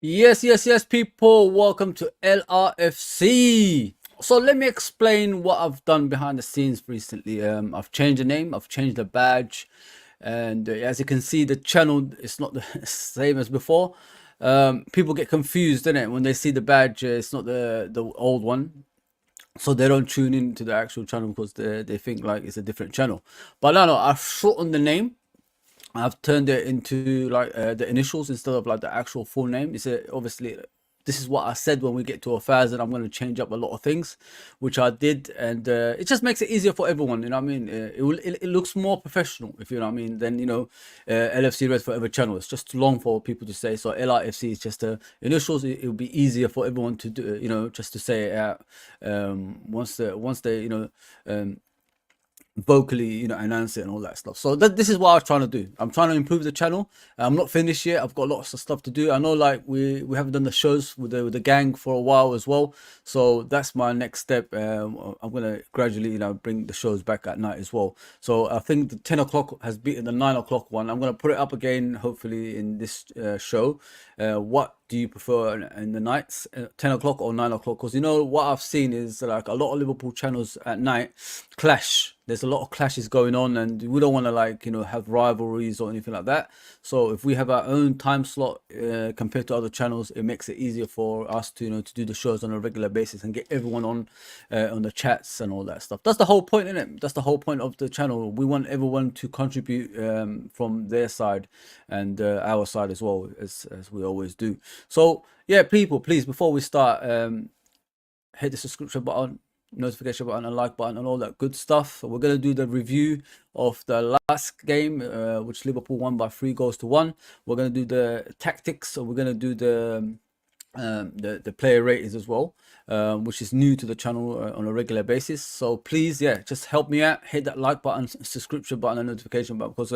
Yes, people. Welcome to LRFC. So let me explain what I've done behind the scenes recently. I've changed the name, I've changed the badge, and as you can see, the channel is not the same as before. People get confused, don't it, when they see the badge? It's not the old one, so they don't tune in to the actual channel because they think like it's a different channel. But no, I've shortened the name. I've turned it into like the initials instead of like the actual full name. It's obviously this is what I said when we get to 1,000. I'm going to change up a lot of things, which I did, and it just makes it easier for everyone. You know what I mean? It looks more professional, if you know what I mean. Than LFC Red Forever channel. It's just too long for people to say. So LIFC is just initials. It will be easier for everyone to do. Just to say it out. Once they vocally announce it and all that stuff. So this is what I was trying to do. I'm trying to improve the channel. I'm not finished yet. I've got lots of stuff to do. I know, like, we haven't done the shows with the gang for a while as well, so that's my next step. I'm gonna gradually bring the shows back at night as well. So I think the 10 o'clock has beaten the 9 o'clock one. I'm gonna put it up again hopefully in this show. What do you prefer in the nights, 10 o'clock or 9 o'clock? Because what I've seen is like a lot of Liverpool channels at night clash. There's a lot of clashes going on, and we don't want to have rivalries or anything like that. So if we have our own time slot compared to other channels, it makes it easier for us to to do the shows on a regular basis and get everyone on the chats and all that stuff. That's the whole point, isn't it? That's the whole point of the channel. We want everyone to contribute from their side and our side as well, as we always do. So yeah, people, please, before we start, hit the subscription button, notification button, and like button, and all that good stuff. We're gonna do the review of the last game, which Liverpool won by 3 goals to 1. We're gonna do the tactics, so we're gonna do the player ratings as well, which is new to the channel on a regular basis. So please, yeah, just help me out. Hit that like button, subscription button, and notification button, because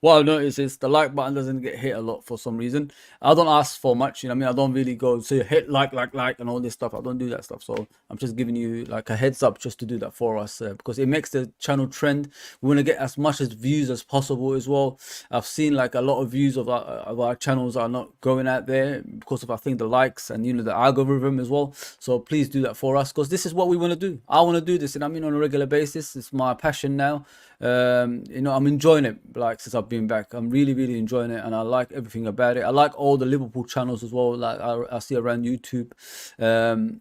what I've noticed is the like button doesn't get hit a lot for some reason. I don't ask for much, what I mean. I don't really go say hit like and all this stuff. I don't do that stuff. So I'm just giving you like a heads up just to do that for us, because it makes the channel trend. We want to get as much as views as possible as well. I've seen like a lot of views of our channels are not going out there because of, I think, the likes and the algorithm as well. So please do that for us, because this is what we want to do. I want to do this, and I mean, on a regular basis. It's my passion now. I'm enjoying it. Like, since I've been back, I'm really enjoying it, and I like everything about it. I like all the Liverpool channels as well, like I see around YouTube.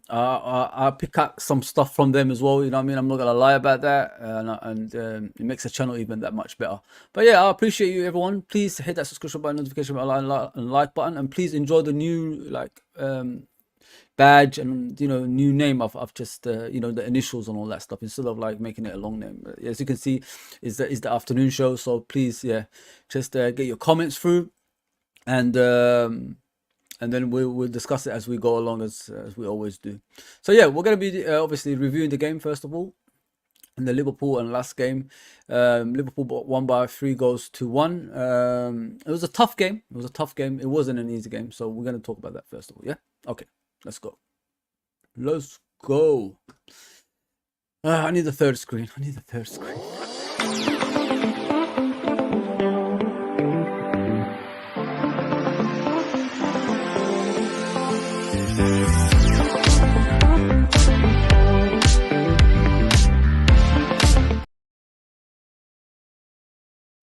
I pick up some stuff from them as well, I mean. I'm not gonna lie about that, and it makes the channel even that much better. But yeah, I appreciate you, everyone. Please hit that subscription button, notification button, and like button, and please enjoy the new badge and new name. I've just the initials and all that stuff, instead of like making it a long name. As you can see, is the afternoon show. So please, yeah, just get your comments through, and then we'll discuss it as we go along, as we always do. So yeah, we're gonna be obviously reviewing the game first of all. In the Liverpool and last game, Liverpool won by 3 goals to 1. It was a tough game. It wasn't an easy game. So we're gonna talk about that first of all. Yeah. Okay. Let's go. Let's go. I need the third screen.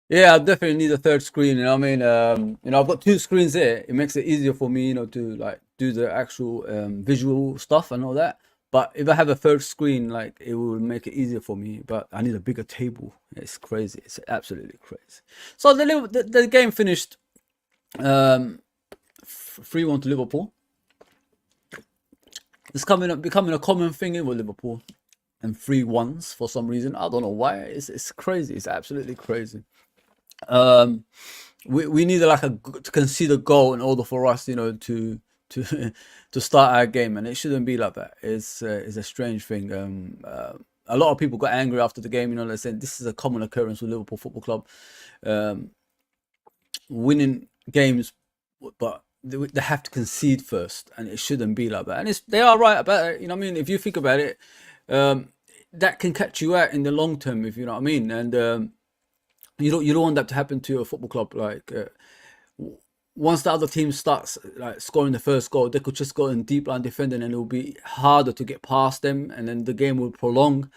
Yeah, I definitely need a third screen. I mean, I've got 2 screens here. It makes it easier for me, to like do the actual visual stuff and all that. But if I have a third screen, like, it will make it easier for me. But I need a bigger table. It's crazy. It's absolutely crazy. So the game finished 3-1 to Liverpool. It's becoming a common thing with Liverpool, and 3-1s for some reason. I don't know why. It's crazy. It's absolutely crazy. We need like to concede a goal in order for us, to to start our game, and it shouldn't be like that. It's a strange thing. A lot of people got angry after the game. They said this is a common occurrence with Liverpool Football Club, winning games, but they have to concede first, and it shouldn't be like that. And they are right about it. I mean, if you think about it, that can catch you out in the long term, if you know what I mean. And you don't want that to happen to a football club. Like, once the other team starts like scoring the first goal, they could just go in deep line defending, and it will be harder to get past them, and then the game will prolong.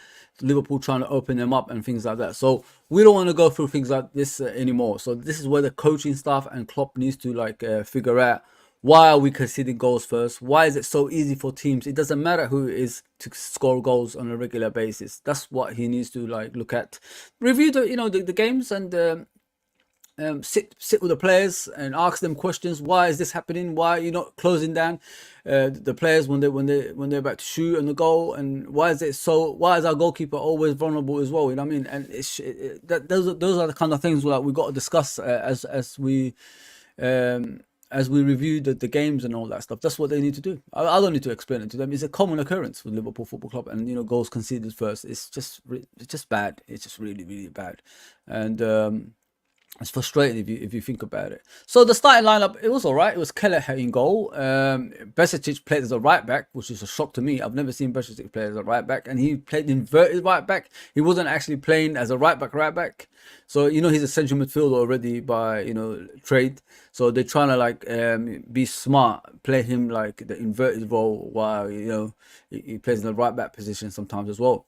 Liverpool trying to open them up and things like that. So we don't want to go through things like this anymore. So this is where the coaching staff and Klopp needs to like figure out, why are we conceding goals first? Why is it so easy for teams? It doesn't matter who it is to score goals on a regular basis. That's what he needs to like look at, review the games, and sit with the players and ask them questions. Why is this happening? Why are you not closing down the players when they're about to shoot on the goal? And why is our goalkeeper always vulnerable as well? You know what I mean? And those are the kind of things that we got to discuss as we review the games and all that stuff. That's what they need to do. I don't need to explain it to them. It's a common occurrence with Liverpool Football Club, and goals conceded first. It's just bad. It's just really, really bad. And it's frustrating if you think about it. So the starting lineup, it was all right. It was Kelleher in goal. Besic played as a right back, which is a shock to me. I've never seen Besic play as a right back, and he played inverted right back. He wasn't actually playing as a right back. So he's a central midfielder already by trade. So they're trying to like be smart, play him like the inverted role while he plays in the right back position sometimes as well.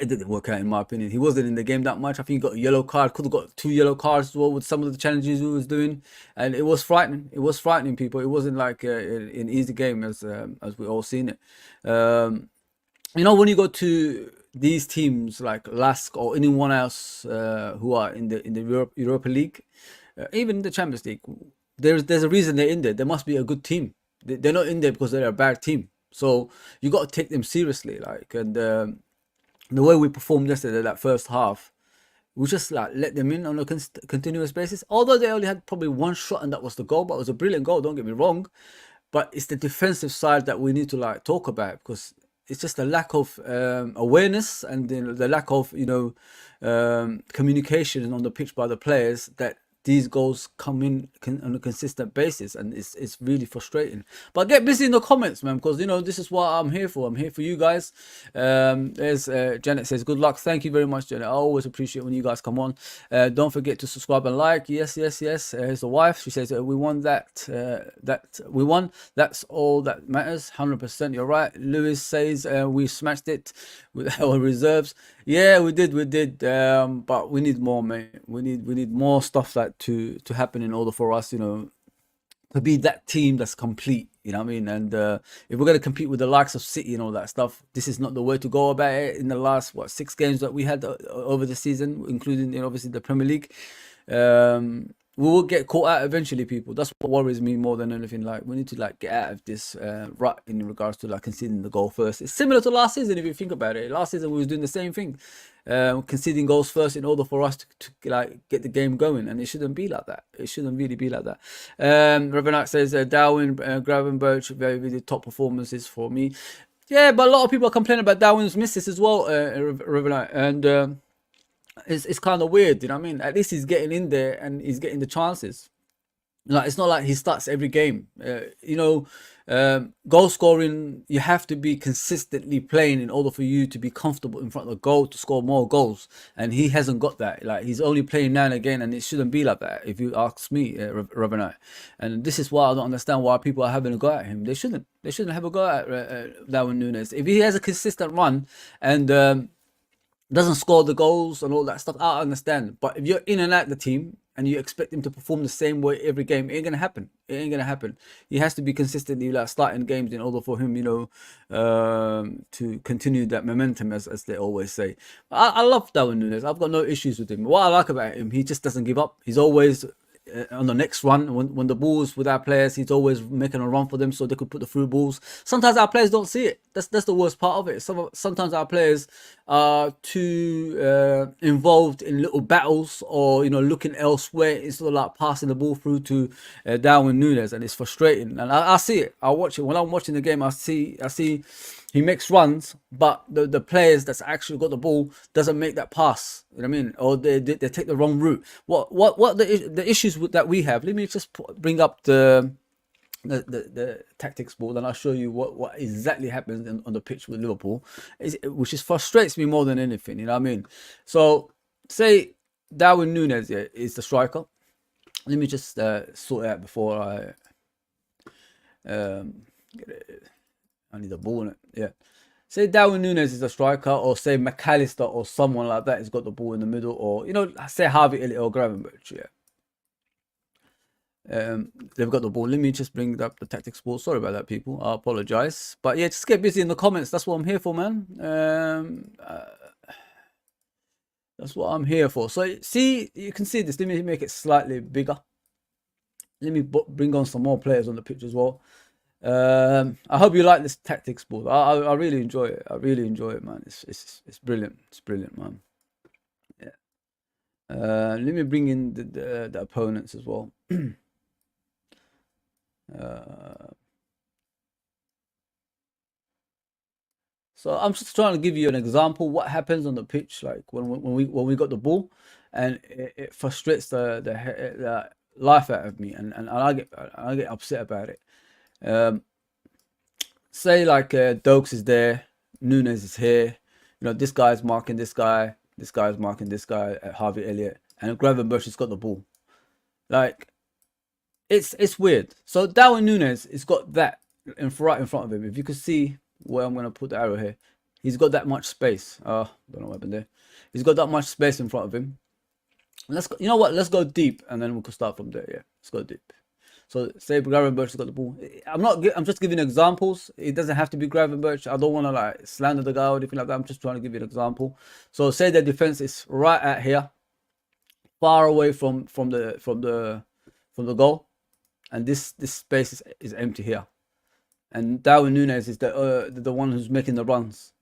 It didn't work out in my opinion. He wasn't in the game that much. I think he got a yellow card. Could have got 2 yellow cards as well with some of the challenges he was doing, and it was frightening. It was frightening people. It wasn't like an easy game as we all seen it. When you go to these teams like Lask or anyone else who are in the Europa League, even the Champions League, there's a reason they're in there. There must be a good team. They're not in there because they're a bad team. So you got to take them seriously, and the way we performed yesterday, that first half, we just like let them in on a continuous basis. Although they only had probably one shot, and that was the goal, but it was a brilliant goal. Don't get me wrong, but it's the defensive side that we need to like talk about, because it's just the lack of awareness and the lack of communication on the pitch by the players that these goals come in on a consistent basis, and it's really frustrating. But get busy in the comments, man, because this is what I'm here for. I'm here for you guys. There's Janet says, good luck. Thank you very much, Janet. I always appreciate when you guys come on. Don't forget to subscribe and like. Yes. Here's the wife. She says, we won that we won. That's all that matters. 100%. You're right. Lewis says, we smashed it with our reserves. Yeah, we did. But we need more, mate. We need more stuff like to happen in order for us, to be that team that's complete. You know what I mean? And if we're gonna compete with the likes of City and all that stuff, this is not the way to go about it. In the last 6 games that we had over the season, including obviously the Premier League, we will get caught out eventually, people. That's what worries me more than anything. Like, we need to like get out of this rut in regards to like conceding the goal first. It's similar to last season if you think about it. Last season we was doing the same thing, conceding goals first in order for us to like get the game going, and it shouldn't be like that. It shouldn't really be like that. Revenant says Darwin, Gravenberch, very, very top performances for me. Yeah, but a lot of people are complaining about Darwin's misses as well, Revenant, and it's kind of weird, you know what I mean? At least he's getting in there and he's getting the chances. Like, it's not like he starts every game. Goal scoring, you have to be consistently playing in order for you to be comfortable in front of the goal to score more goals. And he hasn't got that. Like, he's only playing now and again, and it shouldn't be like that, if you ask me, Ravenite. And this is why I don't understand why people are having a go at him. They shouldn't have a go at Darwin Núñez. If he has a consistent run and doesn't score the goals and all that stuff, I understand. But if you're in and out the team and you expect him to perform the same way every game, it ain't gonna happen. He has to be consistently like starting games in order for him, to continue that momentum, as they always say. I love Darwin Núñez. I've got no issues with him. What I like about him, he just doesn't give up. He's always on the next run. When the ball's with our players, he's always making a run for them so they could put the through balls. Sometimes our players don't see it. That's the worst part of it. Sometimes our players are too involved in little battles, or looking elsewhere instead of like passing the ball through to Darwin Núñez, and it's frustrating. And I see it. I watch it when I'm watching the game. I see he makes runs, but the players that's actually got the ball doesn't make that pass. You know what I mean? Or they take the wrong route. What the issues that we have? Let me just bring up the tactics board, and I'll show you what exactly happens on the pitch with Liverpool, which just frustrates me more than anything. You know what I mean? So say Darwin Núñez is the striker. Let me just sort it out before I get it. I need a ball in it. Yeah. Say Darwin Núñez is a striker, or say McAllister or someone like that has got the ball in the middle, or say Harvey Elliott or Gravenberch. Yeah. They've got the ball. Let me just bring up the tactics ball. Sorry about that, people. I apologize. But yeah, just get busy in the comments. That's what I'm here for, man. That's what I'm here for. So see, you can see this. Let me make it slightly bigger. Let me bring on some more players on the pitch as well. I hope you like this tactics ball. I really enjoy it. I really enjoy it, man. It's brilliant. It's brilliant, man. Yeah. Let me bring in the opponents as well. So I'm just trying to give you an example what happens on the pitch, like when we got the ball, and it frustrates the life out of me, and I get upset about it. Say like Dokes is there, Núñez is here, this guy's marking this guy's marking this guy at Harvey Elliott, and Gravenberch has got the ball. Like, it's weird. So Darwin Núñez has got that right in front of him. If you could see where I'm gonna put the arrow here, he's got that much space. Don't know what happened there. He's got that much space in front of him. Let's go, you know what? Let's go deep, and then we can start from there. Yeah, let's go deep. So say Gravenberch has got the ball. I'm just giving examples. It doesn't have to be Gravenberch. I don't want to like slander the guy or anything like that. I'm just trying to give you an example. So say the defense is right at here, far away from the goal, and this space is empty here, and Darwin Núñez is the one who's making the runs.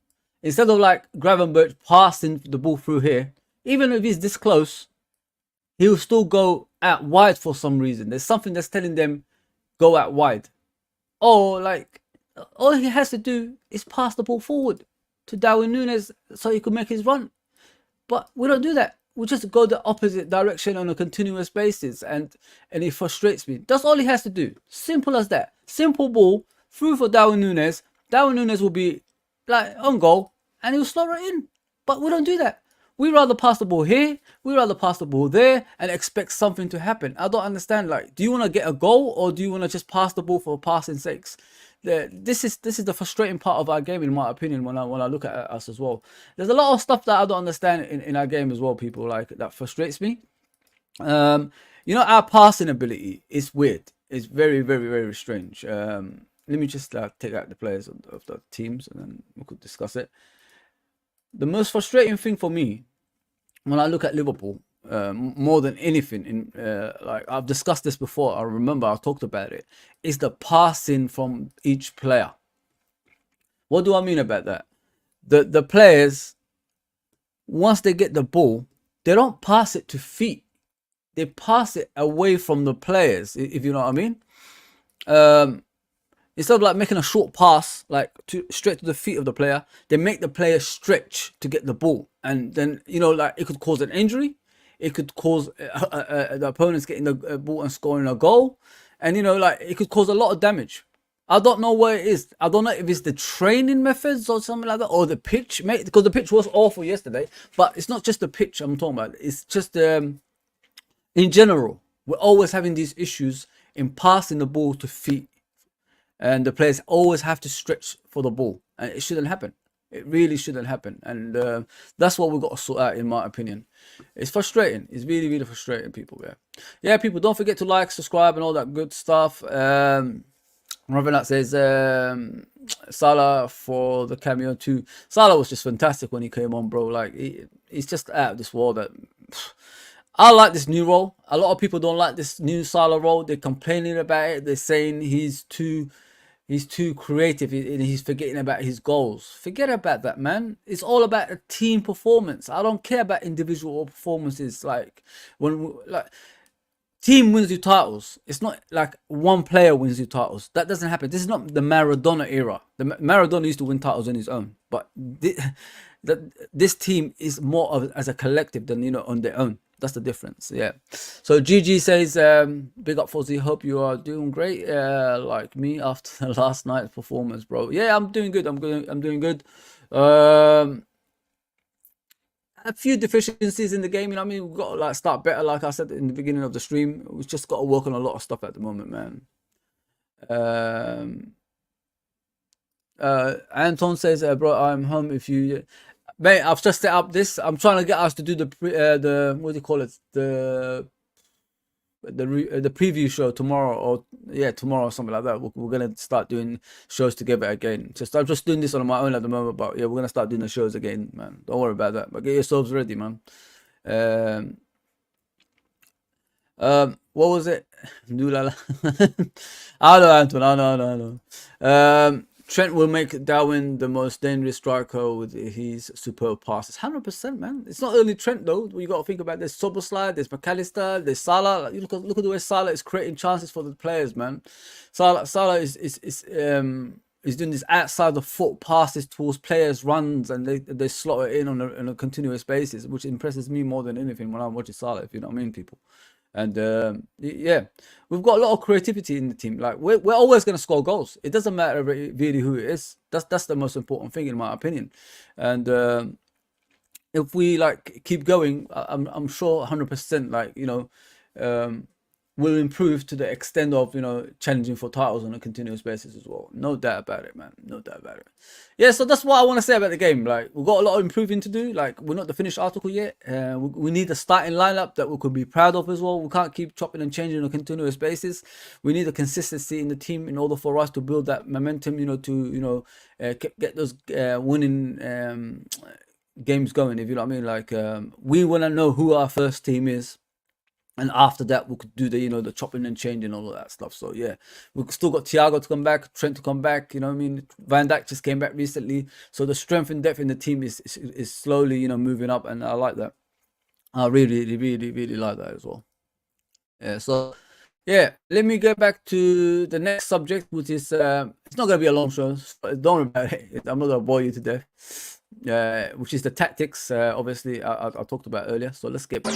Instead of like Gravenberch passing the ball through here, even if he's this close, he'll still go out wide for some reason. There's something that's telling them go out wide. Or like all he has to do is pass the ball forward to Darwin Núñez so he can make his run. But we don't do that. We just go the opposite direction on a continuous basis, and it frustrates me. That's all he has to do. Simple as that. Simple ball through for Darwin Núñez. Darwin Núñez will be like on goal and he'll slot it in. But we don't do that. We rather pass the ball here, we rather pass the ball there, and expect something to happen. I don't understand. Like, do you want to get a goal, or do you want to just pass the ball for passing sakes? This is the frustrating part of our game, in my opinion. When I look at us as well, there's a lot of stuff that I don't understand in our game as well. People, like, that frustrates me. Our passing ability is weird. It's very, very, very strange. Let me just take out the players of the teams, and then we could discuss it. The most frustrating thing for me when I look at Liverpool, more than anything, like I've discussed this before, I remember I talked about it, is the passing from each player. What do I mean about that? The players, once they get the ball, they don't pass it to feet. They pass it away from the players, if you know what I mean. Instead of like making a short pass, like straight to the feet of the player, they make the player stretch to get the ball, and then like it could cause an injury, it could cause the opponents getting the ball and scoring a goal, and like it could cause a lot of damage. I don't know what it is. I don't know if it's the training methods or something like that, or the pitch, mate. Because the pitch was awful yesterday, but it's not just the pitch I'm talking about. It's just in general, we're always having these issues in passing the ball to feet. And the players always have to stretch for the ball, and it shouldn't happen. It really shouldn't happen, and that's what we've got to sort out, in my opinion. It's frustrating. It's really, really frustrating, people. Yeah. People, don't forget to like, subscribe, and all that good stuff. Ravenat says Salah for the cameo too. Salah was just fantastic when he came on, bro. Like he's just out of this world. I like this new role. A lot of people don't like this new Salah role. They're complaining about it. They're saying he's too creative and he's forgetting about his goals. Forget about that, man. It's all about a team performance. I don't care about individual performances. Like team wins you titles. It's not like one player wins you titles. That doesn't happen. This is not the Maradona era. The Maradona used to win titles on his own, but this team is more of as a collective than on their own. That's the difference. Yeah. So GG says, big up Fozzy, hope you are doing great, like me after last night's performance, bro. Yeah, I'm doing good. I'm doing good. a few deficiencies in the game. You know what I mean? We've got to like start better. Like I said in the beginning of the stream, we've just got to work on a lot of stuff at the moment, man. Um, Anton says, bro, I'm home if you. Mate, I've just set up this. I'm trying to get us to do the what do you call it? The preview show tomorrow, or yeah, tomorrow or something like that. We're gonna start doing shows together again. I'm just doing this on my own at the moment, but yeah, we're gonna start doing the shows again, man. Don't worry about that. But get yourselves ready, man. Um, what was it? Dulala. I know, Anton. I know. Trent will make Darwin the most dangerous striker with his superb passes. 100%, man. It's not only Trent though. You got to think about there's Soboslai, there's McAllister, there's Salah. Like, you look at the way Salah is creating chances for the players, man. Salah is doing this outside the foot passes towards players, runs, and they slot it in on a continuous basis, which impresses me more than anything when I'm watching Salah. If you know what I mean, people. And yeah, we've got a lot of creativity in the team. Like we're always going to score goals. It doesn't matter really who it is. That's the most important thing in my opinion. And if we like keep going, I'm sure 100%. Like will improve to the extent of challenging for titles on a continuous basis as well. No doubt about it, man. No doubt about it. Yeah, so that's what I want to say about the game. Like we've got a lot of improving to do. Like we're not the finished article yet. We need a starting lineup that we could be proud of as well. We can't keep chopping and changing on a continuous basis. We need a consistency in the team in order for us to build that momentum. To get those winning games going. If you know what I mean. Like we want to know who our first team is. And after that, we could do the chopping and changing, all of that stuff. So yeah, we've still got Thiago to come back, Trent to come back. You know what I mean? Van Dijk just came back recently, so the strength and depth in the team is slowly moving up, and I like that. I really, really, really like that as well. Yeah. So yeah, let me get back to the next subject, which is it's not gonna be a long show. So don't worry about it. I'm not gonna bore you to death. Which is the tactics. Obviously, I talked about earlier. So let's get back.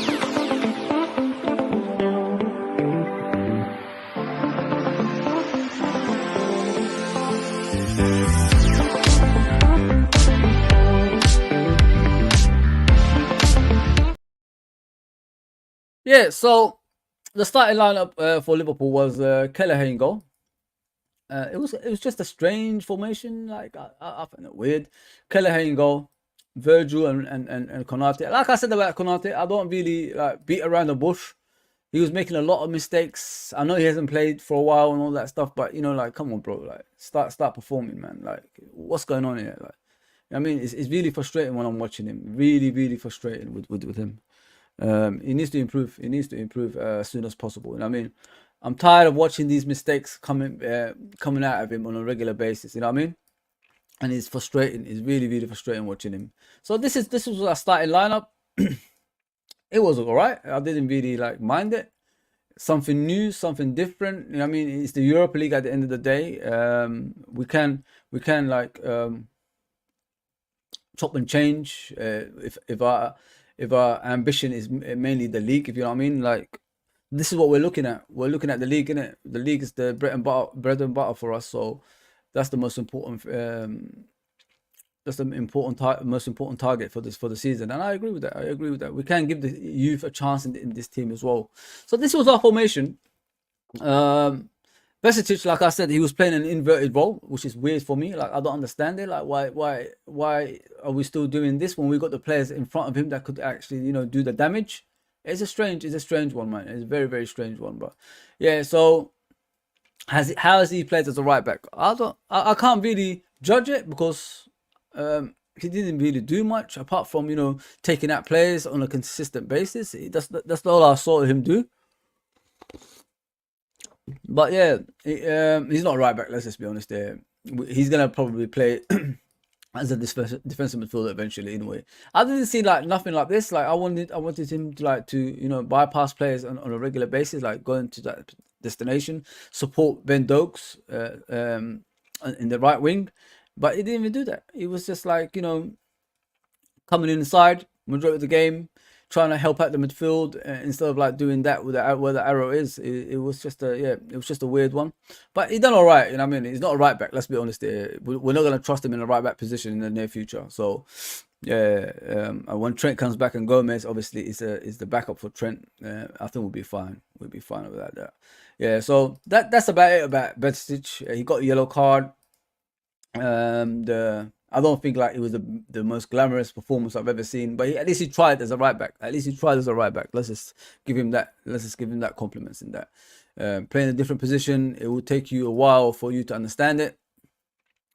Yeah, so the starting lineup for Liverpool was Kelleher in goal. It was just a strange formation. Like I find it weird. Kelleher in goal, Virgil and Konate. Like I said about Konate, I don't really like beat around the bush. He was making a lot of mistakes. I know he hasn't played for a while and all that stuff, but like come on, bro, like start performing, man. Like what's going on here? Like I mean, it's really frustrating when I'm watching him. Really, really frustrating with him. He needs to improve. He needs to improve as soon as possible. And I mean, I'm tired of watching these mistakes coming out of him on a regular basis. You know what I mean? And it's frustrating. It's really, really frustrating watching him. So this was our starting lineup. It was all right. I didn't really like mind it. Something new, something different. You know what I mean? It's the Europa League at the end of the day. We can like chop and change if our ambition is mainly the league, if you know what I mean. Like this is what we're looking at. We're looking at the league, innit? The league is the bread and butter for us. So that's the most important. That's the most important target for the season, and I agree with that. We can give the youth a chance in this team as well. So this was our formation. Vesicic, like I said, he was playing an inverted role, which is weird for me. Like I don't understand it. Like why are we still doing this when we got the players in front of him that could actually do the damage? It's a strange one, man. It's a very, very strange one. But yeah, so how has he played as a right back? I can't really judge it because he didn't really do much apart from taking out players on a consistent basis. That's all I saw him do. But yeah, he's not a right back. Let's just be honest there. He's gonna probably play as a defensive midfielder eventually. Anyway, I didn't see like nothing like this. Like I wanted him to bypass players on a regular basis, like going to that destination, support Ben Dokes in the right wing, but he didn't even do that. He was just like coming inside majority of the game, trying to help out the midfield instead of like doing that where the arrow is. It was just a weird one, but he done all right. You know what I mean? He's not a right back. Let's be honest here. We're not gonna trust him in a right back position in the near future. So Yeah, and when Trent comes back and Gomez obviously is the backup for Trent, I think we'll be fine. We'll be fine without that. Yeah, so that's about it about Betsic. He got a yellow card. The I don't think like it was the most glamorous performance I've ever seen, but at least he tried as a right back. At least he tried as a right back. Let's just give him that. Let's just give him that compliments in that. Playing a different position, it will take you a while for you to understand it,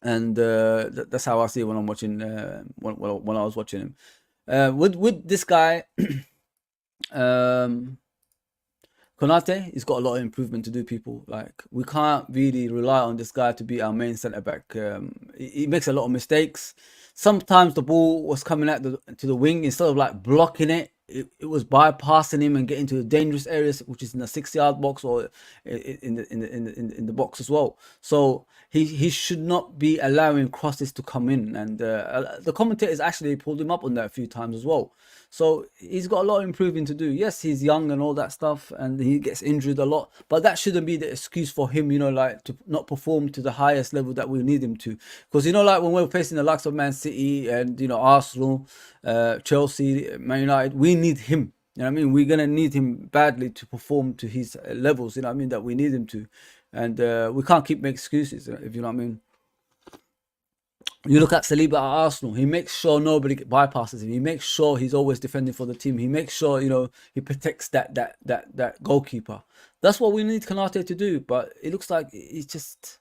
and that's how I see it when I'm watching. When I was watching him, with this guy, um, Konate, he's got a lot of improvement to do. People like we can't really rely on this guy to be our main centre back. He makes a lot of mistakes. Sometimes the ball was coming out to the wing instead of like blocking it. It was bypassing him and getting to the dangerous areas, which is in the 6 yard box or in the box as well. So he should not be allowing crosses to come in. And the commentators actually pulled him up on that a few times as well. So he's got a lot of improving to do. Yes, he's young and all that stuff, and he gets injured a lot. But that shouldn't be the excuse for him, like to not perform to the highest level that we need him to. Because like when we're facing the likes of Man City and Arsenal, Chelsea, Man United, we need him. You know what I mean? We're gonna need him badly to perform to his levels. You know what I mean? That we need him to, and we can't keep making excuses. If you know what I mean. You look at Saliba at Arsenal, he makes sure nobody bypasses him. He makes sure he's always defending for the team. He makes sure, he protects that goalkeeper. That's what we need Konate to do. But it looks like he's just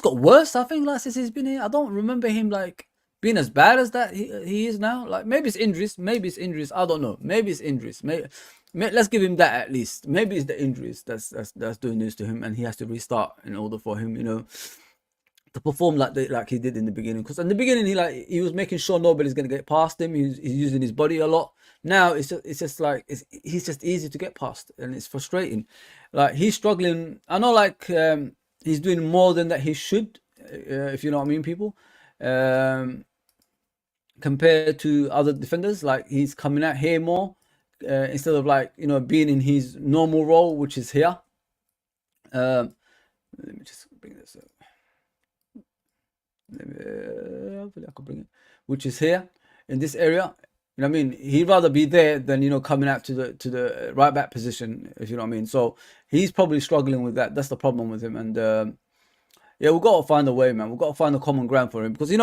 got worse, I think, like since he's been here. I don't remember him like being as bad as that he is now. Like maybe it's injuries, I don't know. Maybe it's injuries. Maybe let's give him that at least. Maybe it's the injuries that's doing this to him, and he has to restart in order for him, to perform like he did in the beginning. Because in the beginning he was making sure nobody's gonna get past him. He's using his body a lot. Now he's just easy to get past, and it's frustrating. Like he's struggling. I know he's doing more than that he should, if you know what I mean, people. Compared to other defenders, like he's coming out here more instead of being in his normal role, which is here. Let me just bring this up. Hopefully I could bring it, which is here in this area. You know what I mean? He'd rather be there than coming out to the right back position, if you know what I mean. So he's probably struggling with that. That's the problem with him. And yeah, we've got to find a way, man. We've got to find a common ground for him because with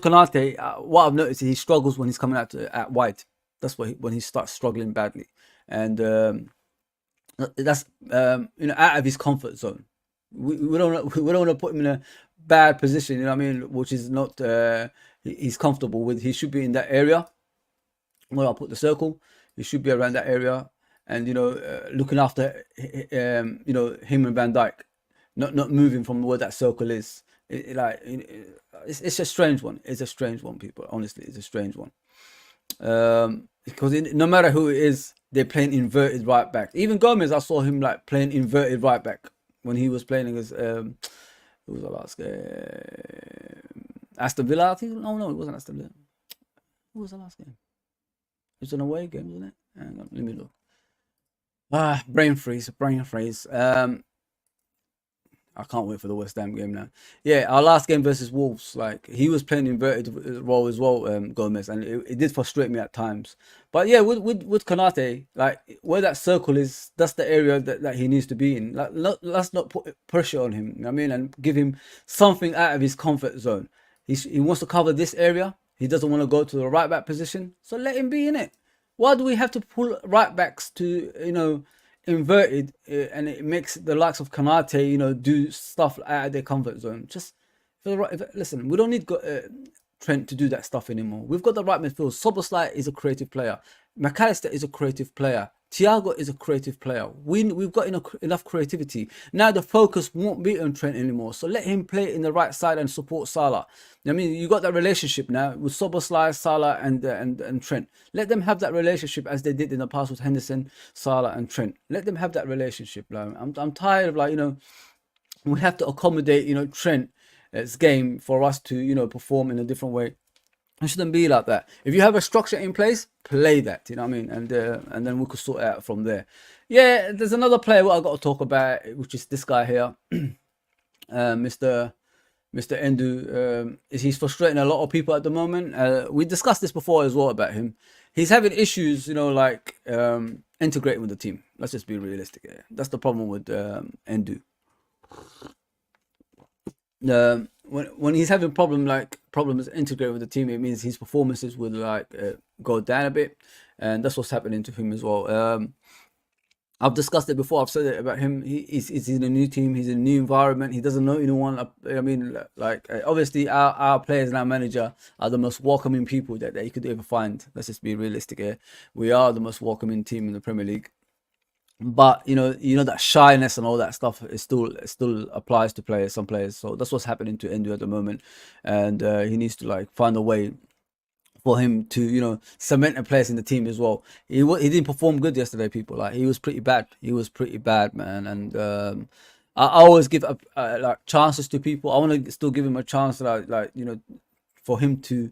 Konate, what I've noticed is he struggles when he's coming out at wide. That's when he starts struggling badly, and that's out of his comfort zone. We don't want to put him in a bad position, you know what I mean, which is not he's comfortable with. He should be in that area where I'll put the circle. He should be around that area, and looking after him and Van Dijk, not moving from where that circle is. It's a strange one. It's a strange one, people. Honestly, it's a strange one. Because no matter who it is, they're playing inverted right back. Even Gomez, I saw him playing inverted right back when he was playing against who was the last game? Aston Villa, I think. No, it wasn't Aston Villa. Who was the last game? It was an away game, wasn't it? Hang on, let me look. Brain freeze. I can't wait for the West Ham game now. Yeah, our last game versus Wolves, he was playing inverted role as well, Gomez, and it did frustrate me at times. But yeah, with Konate, where that circle is, that's the area that he needs to be in. Let's not put pressure on him, you know what I mean, and give him something out of his comfort zone. He wants to cover this area. He doesn't want to go to the right back position, so let him be in it. Why do we have to pull right backs to inverted, and it makes the likes of Konate, do stuff out of their comfort zone? Just listen, we don't need Trent to do that stuff anymore. We've got the right midfield. Szoboszlai is a creative player. McAllister is a creative player. Thiago is a creative player. We've got enough creativity. Now the focus won't be on Trent anymore. So let him play in the right side and support Salah. I mean, you got that relationship now with Szoboszlai, Salah, and Trent. Let them have that relationship as they did in the past with Henderson, Salah, and Trent. Let them have that relationship. I'm tired of we have to accommodate Trent's game for us to perform in a different way. It shouldn't be like that. If you have a structure in place, play that. You know what I mean? And then we could sort it out from there. Yeah, there's another player what I got to talk about, which is this guy here, Mr. Mr. Endu, is he's frustrating a lot of people at the moment. We discussed this before as well about him. He's having issues, like integrating with the team. Let's just be realistic here. That's the problem with Endu. When he's having problems integrating with the team, it means his performances would go down a bit, and that's what's happening to him as well. I've discussed it before. I've said it about him. He's in a new team. He's in a new environment. He doesn't know anyone. I mean, obviously, our players and our manager are the most welcoming people that you could ever find. Let's just be realistic here. We are the most welcoming team in the Premier League. But that shyness and all that stuff is still applies to some players. So that's what's happening to Endu at the moment, and he needs to find a way for him to cement a place in the team as well. He didn't perform good yesterday, people. He was pretty bad. He was pretty bad, man. And I always give chances to people. I want to still give him a chance, for him to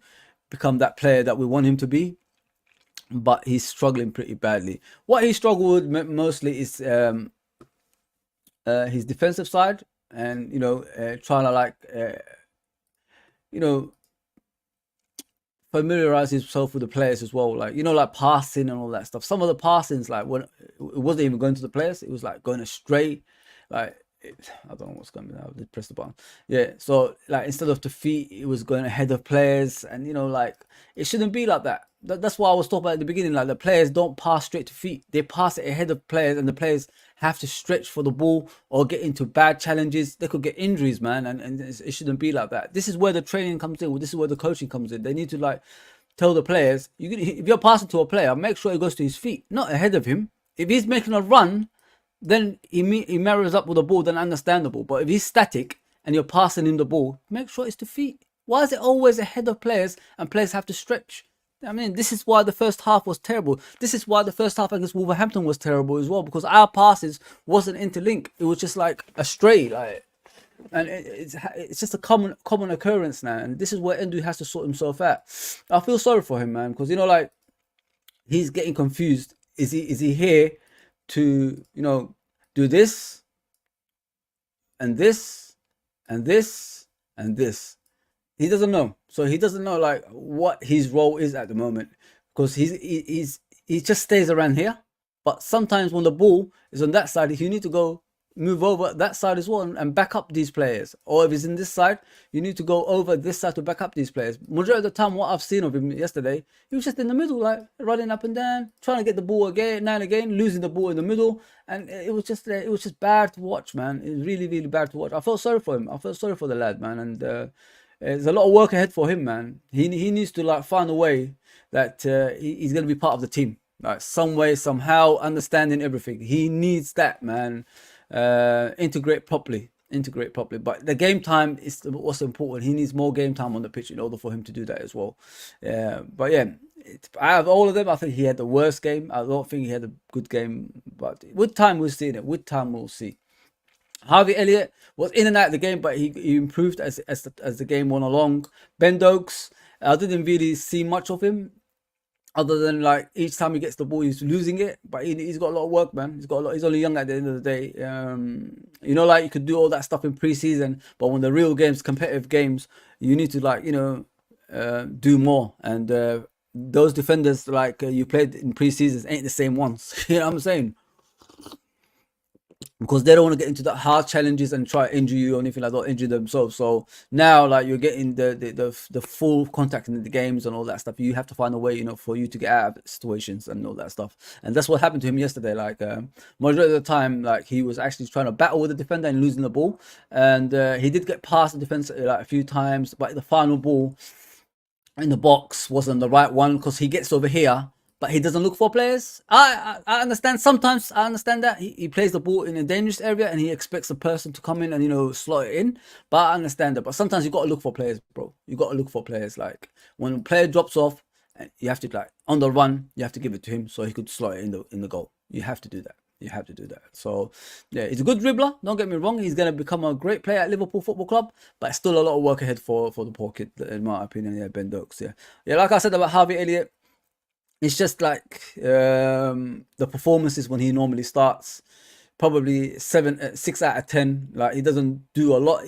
become that player that we want him to be. But he's struggling pretty badly. What he struggled with mostly is his defensive side, and trying to familiarize himself with the players as well, passing and all that stuff. Some of the passings, when it wasn't even going to the players, it was going astray. I don't know what's going on. I did press the button. Yeah, so instead of to feet, it was going ahead of players, and it shouldn't be like that. That's why I was talking about at the beginning. The players don't pass straight to feet; they pass it ahead of players, and the players have to stretch for the ball or get into bad challenges. They could get injuries, man, and it shouldn't be like that. This is where the training comes in. This is where the coaching comes in. They need to tell the players, if you're passing to a player, make sure it goes to his feet, not ahead of him. If he's making a run, then he marries up with the ball, then understandable. But if he's static and you're passing him the ball, make sure it's to feet. Why is it always ahead of players and players have to stretch? I mean, this is why the first half was terrible. This is why the first half against Wolverhampton was terrible as well, because our passes wasn't interlinked. It was just astray, and it's just a common occurrence now. And this is where Endu has to sort himself out. I feel sorry for him, man, because he's getting confused. Is he here to do this and this and this and this? He doesn't know. So he doesn't know what his role is at the moment, because he just stays around here. But sometimes when the ball is on that side, you need to move over that side as well and back up these players. Or if it's in this side, you need to go over this side to back up these players. Majority of the time, what I've seen of him yesterday, he was just in the middle, running up and down, trying to get the ball again, now and again, losing the ball in the middle, and it was just bad to watch, man. It was really, really bad to watch. I felt sorry for him. I felt sorry for the lad, man, and there's a lot of work ahead for him, man. He needs to find a way that he's going to be part of the team, some way, somehow, understanding everything. He needs that, man. Integrate properly. But the game time is what's important. He needs more game time on the pitch in order for him to do that as well. But yeah, out of all of them, I think he had the worst game. I don't think he had a good game. But with time, we'll see it. With time, we'll see. Harvey Elliott was in and out of the game, but he improved as the game went along. Ben Dokes, I didn't really see much of him, other than each time he gets the ball, he's losing it. But he's got a lot of work, man. He's only young at the end of the day. You could do all that stuff in pre-season, but when the real games, competitive games, you need to do more. And those defenders you played in pre-seasons ain't the same ones. You know what I'm saying? Because they don't want to get into the hard challenges and try to injure you or anything like that, injure themselves. So now, you're getting the full contact in the games and all that stuff. You have to find a way, for you to get out of situations and all that stuff. And that's what happened to him yesterday. Majority of the time, he was actually trying to battle with the defender and losing the ball. And he did get past the defense a few times, but the final ball in the box wasn't the right one, because he gets over here, but he doesn't look for players. I understand. Sometimes I understand that he plays the ball in a dangerous area and he expects a person to come in and slot it in. But I understand that. But sometimes you got to look for players, bro. You got to look for players. When a player drops off, you have to on the run. You have to give it to him so he could slot it in the goal. You have to do that. You have to do that. So yeah, he's a good dribbler. Don't get me wrong. He's gonna become a great player at Liverpool Football Club, but still a lot of work ahead for the poor kid, in my opinion. Yeah, Ben Dokes. Yeah. Like I said about Harvey Elliott. It's just the performances when he normally starts. probably 6 out of 10. Like he doesn't do a lot.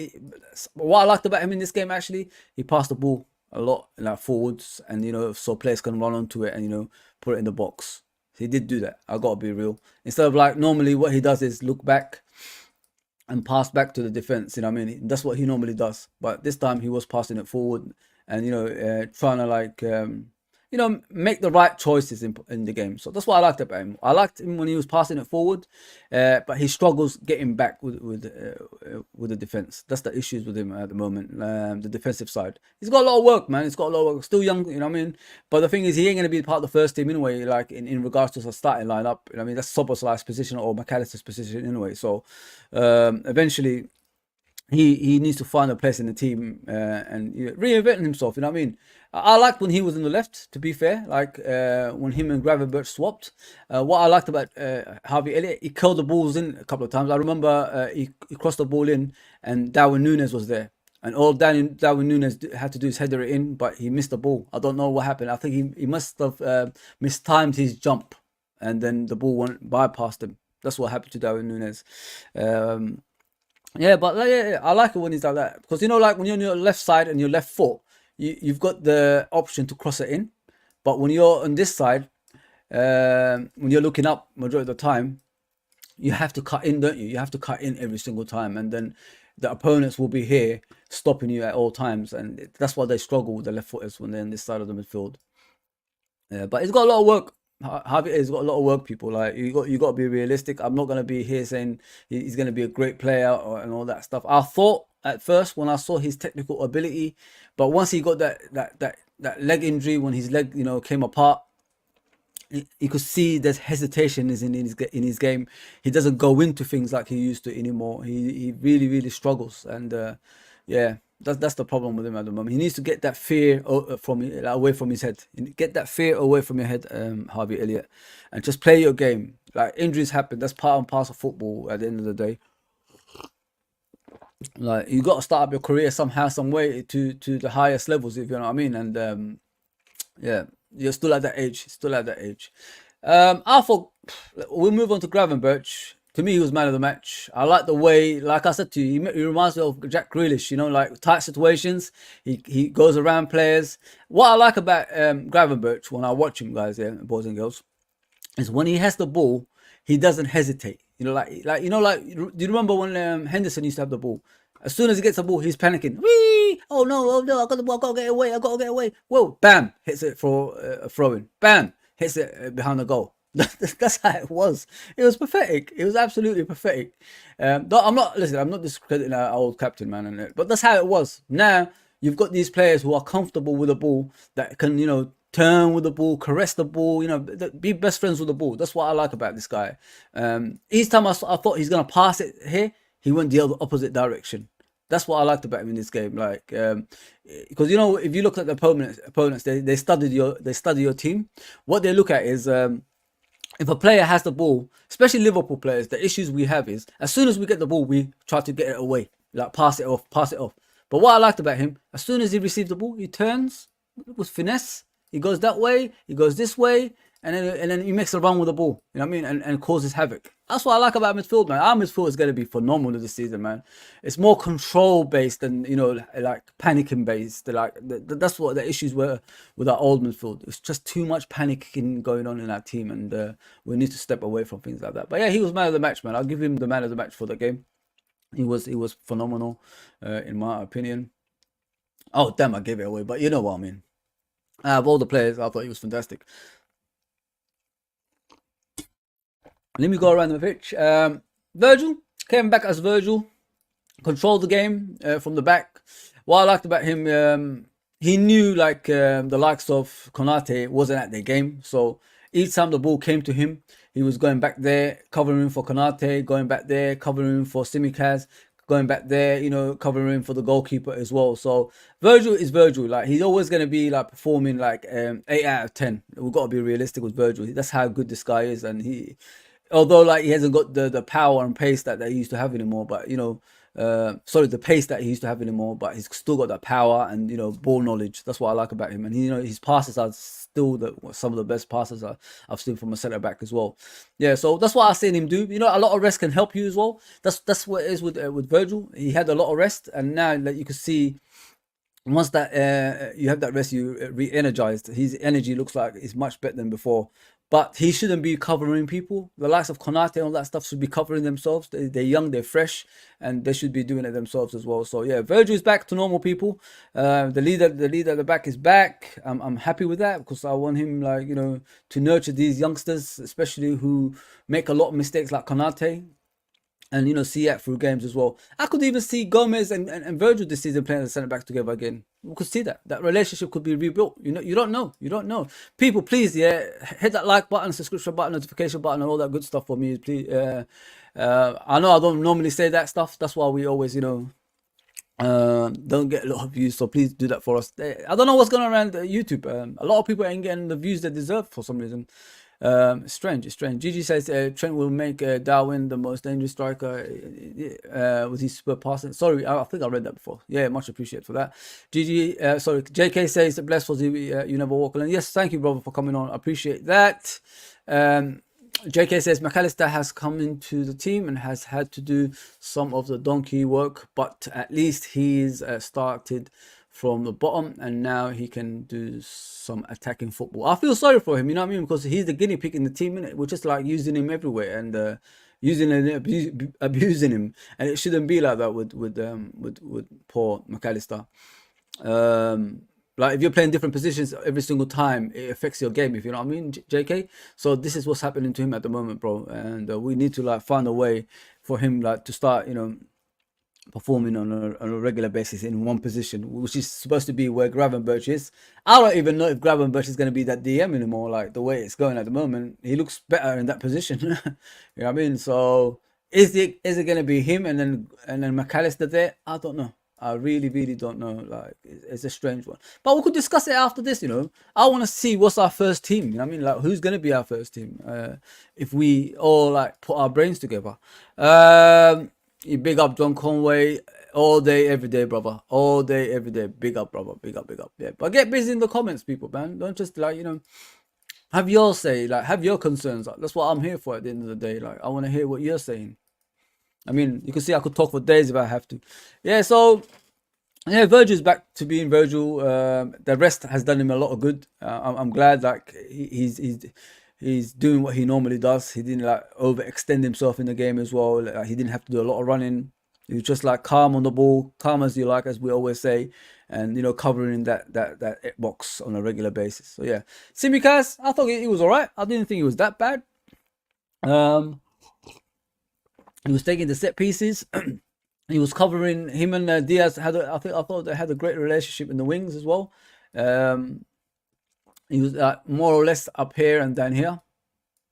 What I liked about him in this game actually, he passed the ball a lot like forwards, and so players can run onto it and put it in the box. He did do that. I gotta be real. Instead of like normally what he does is look back and pass back to the defense. You know what I mean? That's what he normally does. But this time he was passing it forward and trying to like make the right choices in the game. So that's what I liked about him. I liked him when he was passing it forward, but he struggles getting back with the defense. That's the issues with him at the moment. The defensive side. He's got a lot of work, man. He's got a lot of work. Still young, you know what I mean. But the thing is, he ain't gonna be part of the first team anyway. Like in regards to the starting lineup, you know what I mean, that's Soboslai's position or McAllister's position anyway. So eventually he needs to find a place in the team and reinvent himself. You know what I mean? I liked when he was in the left. To be fair, like when him and Gravenberch swapped. What I liked about Harvey Elliott, he curled the balls in a couple of times. I remember he crossed the ball in, and Darwin Núñez was there. And all Darwin Núñez had to do is header it in, but he missed the ball. I don't know what happened. I think he must have mistimed his jump, and then the ball went bypassed him. That's what happened to Darwin Núñez. Yeah, but yeah, I like it when he's like that, because like when you're on your left side and your left foot, you've got the option to cross it in, but when you're on this side, when you're looking up majority of the time, you have to cut in, don't you? You have to cut in every single time, and then the opponents will be here stopping you at all times, and that's why they struggle with the left footers when they're on this side of the midfield. But he's got a lot of work. Harvey has got a lot of work, people. Like you got to be realistic. I'm not gonna be here saying he's gonna be a great player and all that stuff. I thought at first when I saw his technical ability, but once he got that leg injury, when his leg came apart, you could see there's hesitation is in his game. He doesn't go into things like he used to anymore. He really struggles, and yeah. That's the problem with him at the moment. He needs to get that fear away from his head. Get that fear away from your head, Harvey Elliott, and just play your game. Like injuries happen. That's part and parcel of football. At the end of the day, like you got to start up your career somehow, some way to the highest levels, if you know what I mean. And yeah, you're still at that age. Still at that age. I thought we'll move on to Gravenberch. To me, he was man of the match. I like the way, like I said to you, he reminds me of Jack Grealish, like tight situations. He goes around players. What I like about Gravenberch when I watch him, guys, yeah, boys and girls, is when he has the ball, he doesn't hesitate. Do you remember when Henderson used to have the ball? As soon as he gets the ball, he's panicking. Whee! Oh no, I got the ball, I gotta get away. Whoa, bam, hits it for a throw-in. Bam, hits it behind the goal. That's how it was. It was pathetic. It was absolutely pathetic. I'm not discrediting our old captain, man, but that's how it was. Now you've got these players who are comfortable with the ball, that can turn with the ball, caress the ball, be best friends with the ball. That's what I like about this guy. Each time I thought he's gonna pass it here, he went the opposite direction. That's what I liked about him in this game. Like, because if you look at the opponents, they study your team. What they look at is if a player has the ball, especially Liverpool players, the issues we have is as soon as we get the ball, we try to get it away, like pass it off. But what I liked about him, as soon as he receives the ball, he turns with finesse. He goes that way, he goes this way, and then he makes a run with the ball. You know what I mean? And causes havoc. That's what I like about midfield, man. Our midfield is going to be phenomenal this season, man. It's more control based than like panicking based. Like that's what the issues were with our old midfield. It's just too much panicking going on in our team, and we need to step away from things like that. But yeah, he was man of the match, man. I'll give him the man of the match for the game. He was phenomenal, in my opinion. Oh damn, I gave it away, but you know what I mean. Out of all the players, I thought he was fantastic. Let me go around the pitch. Virgil came back as Virgil, controlled the game from the back. What I liked about him, he knew the likes of Konate wasn't at their game. So each time the ball came to him, he was going back there, covering for Konate, going back there, covering for Simicaz, going back there, covering for the goalkeeper as well. So Virgil is Virgil. Like he's always going to be like performing like 8 out of 10. We've got to be realistic with Virgil. That's how good this guy is, and although like he hasn't got the power and pace that he used to have anymore, but sorry, the pace that he used to have anymore, but he's still got that power and ball knowledge. That's what I like about him, and his passes are still some of the best passes I've seen from a centre back as well. Yeah, so that's what I've seen him do. A lot of rest can help you as well. That's what it is with Virgil. He had a lot of rest, and now like you can see, once that you have that rest, you re-energized. His energy looks like it's much better than before. But he shouldn't be covering people. The likes of Konate and all that stuff should be covering themselves. They're young, they're fresh, and they should be doing it themselves as well. So yeah, Virgil's back to normal people. The leader at the back is back. I'm happy with that because I want him to nurture these youngsters, especially who make a lot of mistakes like Konate. And see that through games as well. I could even see Gomez and Virgil this season playing as centre backs together again. We could see that relationship could be rebuilt. You don't know. People, please, yeah, hit that like button, subscription button, notification button, and all that good stuff for me, please. I know I don't normally say that stuff. That's why we always don't get a lot of views, so please do that for us. I don't know what's going on around YouTube. A lot of people ain't getting the views they deserve for some reason. It's strange. Gigi says Trent will make Darwin the most dangerous striker with his super passing. Sorry, I think I read that before. Yeah, much appreciated for that. JK says blessed for you never walk alone. Yes, thank you, brother, for coming on. I appreciate that. JK says McAllister has come into the team and has had to do some of the donkey work, but at least he's started from the bottom and now he can do some attacking football. I feel sorry for him, you know what I mean? Because he's the guinea pig in the team, innit? We're just like using him everywhere and using and abusing him, and it shouldn't be like that with poor McAllister. Like if you're playing different positions every single time, it affects your game, if you know what I mean, JK. So this is what's happening to him at the moment, bro, and we need to like find a way for him like to start performing on a regular basis in one position, which is supposed to be where Gravenberch is. I don't even know if Gravenberch is going to be that DM anymore. Like the way it's going at the moment, he looks better in that position. You know what I mean? So is it going to be him and then McAllister there? I don't know. I really don't know. Like it's a strange one, but we could discuss it after this. I want to see what's our first team. You know what I mean? Like who's going to be our first team if we all like put our brains together. You big up John Conway all day, every day, brother. All day, every day. Big up, brother. Big up. Yeah, but get busy in the comments, people, man. Don't just have your say. Like have your concerns. Like, that's what I'm here for at the end of the day. Like I want to hear what you're saying. I mean, you can see I could talk for days if I have to. Yeah, so yeah, Virgil's back to being Virgil. The rest has done him a lot of good. I'm glad like he's doing what he normally does. He didn't like overextend himself in the game as well. Like, he didn't have to do a lot of running. He was just like calm on the ball, calm as you like, as we always say, and covering that box on a regular basis. So yeah, Simicast, I thought he was alright. I didn't think he was that bad. He was taking the set pieces. He was covering him and Diaz. I thought they had a great relationship in the wings as well. He was more or less up here and down here,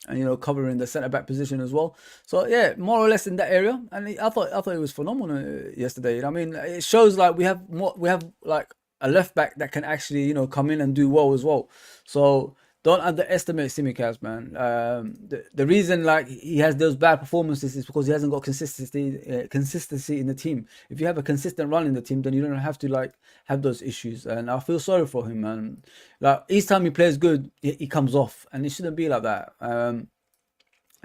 and covering the centre back position as well. So yeah, more or less in that area. And I thought it was phenomenal yesterday. I mean, it shows like we have like a left back that can actually come in and do well as well. So don't underestimate Simicast, man. The reason like he has those bad performances is because he hasn't got consistency in the team. If you have a consistent run in the team, then you don't have to like have those issues. And I feel sorry for him, man. Like each time he plays good, he comes off, and it shouldn't be like that.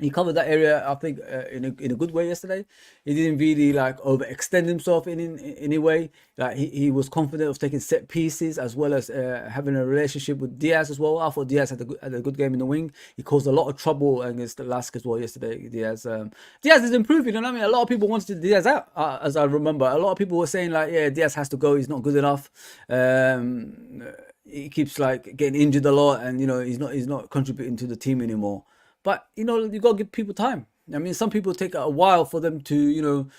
He covered that area, I think, in a good way yesterday. He didn't really like overextend himself in any way. Like he was confident of taking set pieces as well as having a relationship with Diaz as well. I thought Diaz had a good game in the wing. He caused a lot of trouble against Lask as well yesterday. Diaz is improving. You know what I mean? A lot of people wanted Diaz out, as I remember. A lot of people were saying like, yeah, Diaz has to go. He's not good enough. He keeps like getting injured a lot, and he's not contributing to the team anymore. But you got to give people time. I mean, some people take a while for them to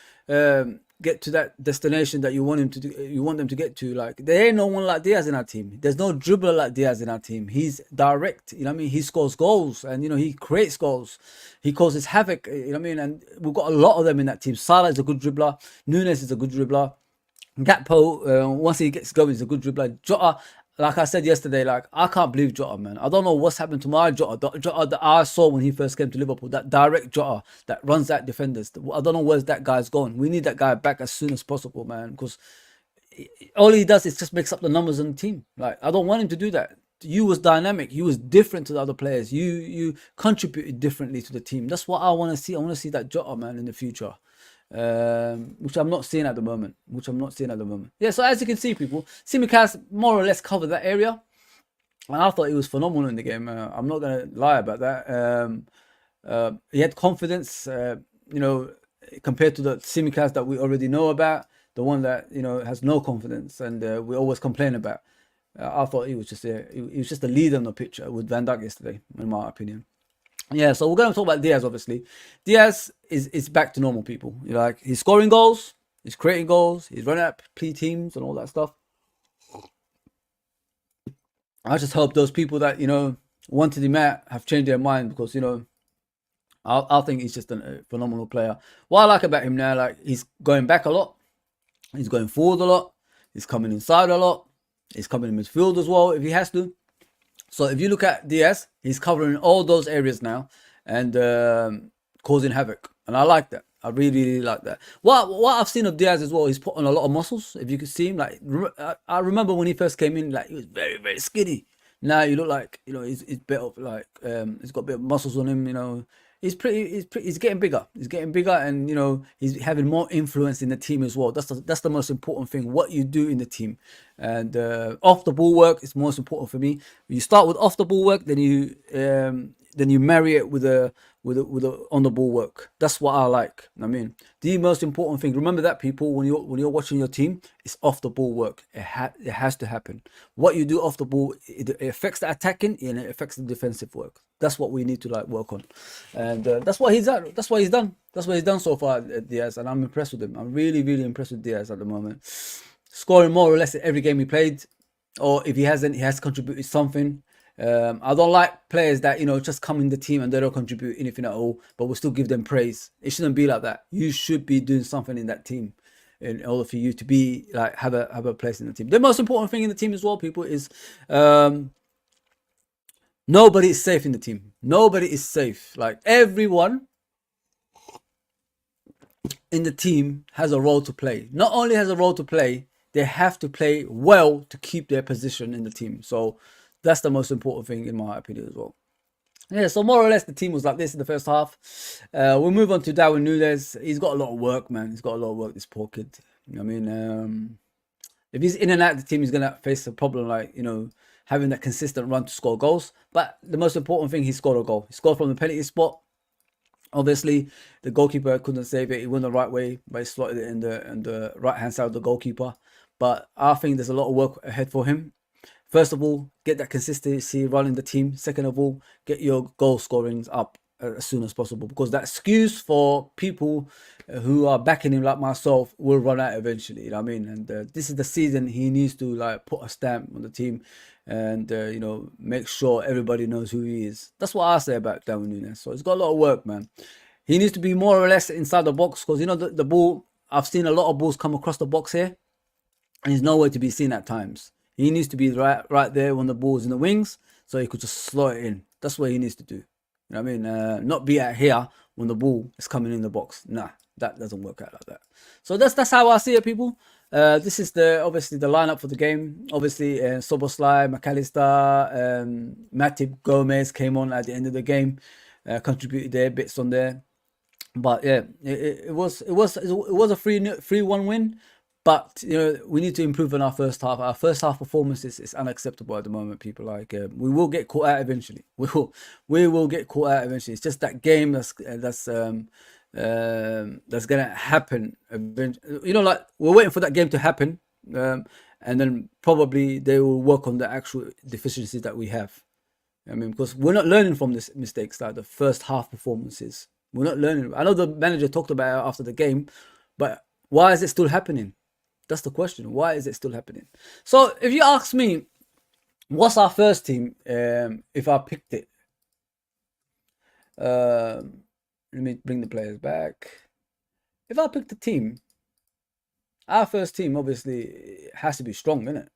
get to that destination that you want them to get to. Like there ain't no one like Diaz in our team. There's no dribbler like Diaz in our team. He's direct. You know what I mean? He scores goals, and he creates goals. He causes havoc. You know what I mean? And we've got a lot of them in that team. Salah is a good dribbler. Nunes is a good dribbler. Gakpo, once he gets going, is a good dribbler. Jota. like I said yesterday, like I can't believe Jota, man. I don't know what's happened to my Jota. The Jota that I saw when he first came to Liverpool, that direct Jota that runs at defenders. I don't know where's that guy's gone. We need that guy back as soon as possible, man. Because all he does is just makes up the numbers on the team. Like I don't want him to do that. You was dynamic. You was different to the other players. You contributed differently to the team. That's what I want to see. I want to see that Jota, man, in the future, which I'm not seeing at the moment. Yeah. So as you can see, people, Tsimikas more or less covered that area, and I thought he was phenomenal in the game. I'm not gonna lie about that. He had confidence. Compared to the Tsimikas that we already know about, the one that has no confidence and we always complain about. I thought he was just a leader on the pitch with Van Dijk yesterday, in my opinion. Yeah, so we're going to talk about Diaz, obviously. Diaz is back to normal, people. Like, he's scoring goals, he's creating goals, he's running at play teams and all that stuff. I just hope those people that, wanted him out have changed their mind, because, I think he's just a phenomenal player. What I like about him now, like, he's going back a lot, he's going forward a lot, he's coming inside a lot, he's coming in midfield as well if he has to. So if you look at Diaz, he's covering all those areas now and causing havoc. And I like that. I really, really like that. What I've seen of Diaz as well, he's put on a lot of muscles. If you could see him, like I remember when he first came in, like he was very, very skinny. Now you look like he's built up, like he's got a bit of muscles on him. He's getting bigger. He's getting bigger, and he's having more influence in the team as well. That's the most important thing. What you do in the team, and off the ball work is most important for me. You start with off the ball work, then you marry it with a on the ball work. That's what I like. I mean, the most important thing. Remember that, people. When you're watching your team, it's off the ball work. It has to happen. What you do off the ball, it affects the attacking and it affects the defensive work. That's what we need to work on, and that's what he's done. That's what he's done so far at Diaz, and I'm impressed with him. I'm really, really impressed with Diaz at the moment. Scoring more or less in every game he played, or if he hasn't, he has contributed something. I don't like players that just come in the team and they don't contribute anything at all, but we'll still give them praise. It shouldn't be like that. You should be doing something in that team in order for you to be have a place in the team. The most important thing in the team as well, people, is nobody is safe in the team. Nobody is safe. Like, everyone in the team has a role to play. Not only has a role to play, they have to play well to keep their position in the team. So that's the most important thing in my opinion as well. Yeah, so more or less the team was like this in the first half. We'll move on to Darwin Núñez. He's got a lot of work, man. He's got a lot of work, this poor kid. I mean, if he's in and out of the team, he's going to face a problem having that consistent run to score goals. But the most important thing, he scored a goal. He scored from the penalty spot. Obviously, the goalkeeper couldn't save it. He went the right way, but he slotted it in the right-hand side of the goalkeeper. But I think there's a lot of work ahead for him. First of all, get that consistency running the team. Second of all, get your goal scorings up as soon as possible, because that excuse for people who are backing him like myself will run out eventually. You know what I mean? And this is the season he needs to put a stamp on the team and make sure everybody knows who he is. That's what I say about Darwin Núñez. So he's got a lot of work, man. He needs to be more or less inside the box, because the ball. I've seen a lot of balls come across the box here, and he's nowhere to be seen at times. He needs to be right there when the ball's in the wings, so he could just slot it in. That's what he needs to do. You know what I mean? Not be out here when the ball is coming in the box. Nah, that doesn't work out like that. So that's how I see it, people. This is obviously the lineup for the game. Obviously, Szoboszlai, McAllister, Matip, Gomez came on at the end of the game, contributed their bits on there. But yeah, it was a 3-1 win. But we need to improve on our first half. Our first half performance is unacceptable at the moment, people. We will get caught out eventually. We will get caught out eventually. It's just that game that's gonna happen. We're waiting for that game to happen, and then probably they will work on the actual deficiencies that we have. I mean, because we're not learning from these mistakes, like the first half performances. We're not learning. I know the manager talked about it after the game, but why is it still happening? That's the question. Why is it still happening? So if you ask me, what's our first team? If I picked it, let me bring the players back. If I picked the team, our first team obviously has to be strong, isn't it?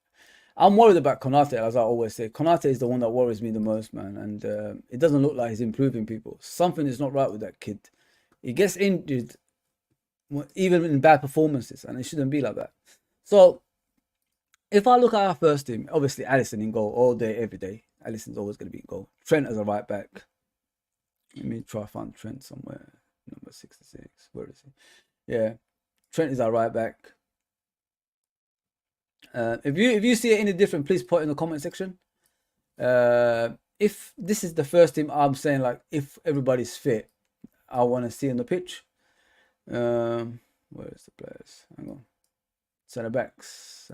I'm worried about Konate, as I always say. Konate is the one that worries me the most, man. And it doesn't look like he's improving people. Something is not right with that kid. He gets injured even in bad performances, and it shouldn't be like that. So if I look at our first team, obviously Alisson in goal all day, every day. Alisson's always going to be in goal. Trent as a right back. Let me try to find Trent somewhere. Number 66. Where is he? Yeah. Trent is our right back. If you see it any different, please put it in the comment section. If this is the first team, I'm saying, like, if everybody's fit, I want to see on the pitch. Where is the players? Hang on. Centre backs.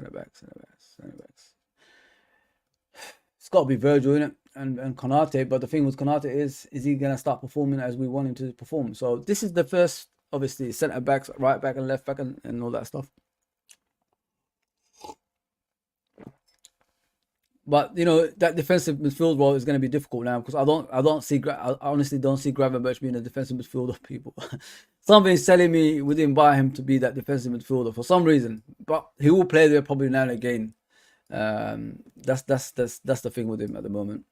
It's got to be Virgil in it and Konate. But the thing with Konate is he gonna start performing as we want him to perform? So this is the first, obviously, centre backs, right back and left back and all that stuff. But you know, that defensive midfield role is going to be difficult now, because I honestly don't see Gravenberch being a defensive midfielder. People, something's telling me we didn't buy him to be that defensive midfielder for some reason. But he will play there probably now and again. That's the thing with him at the moment.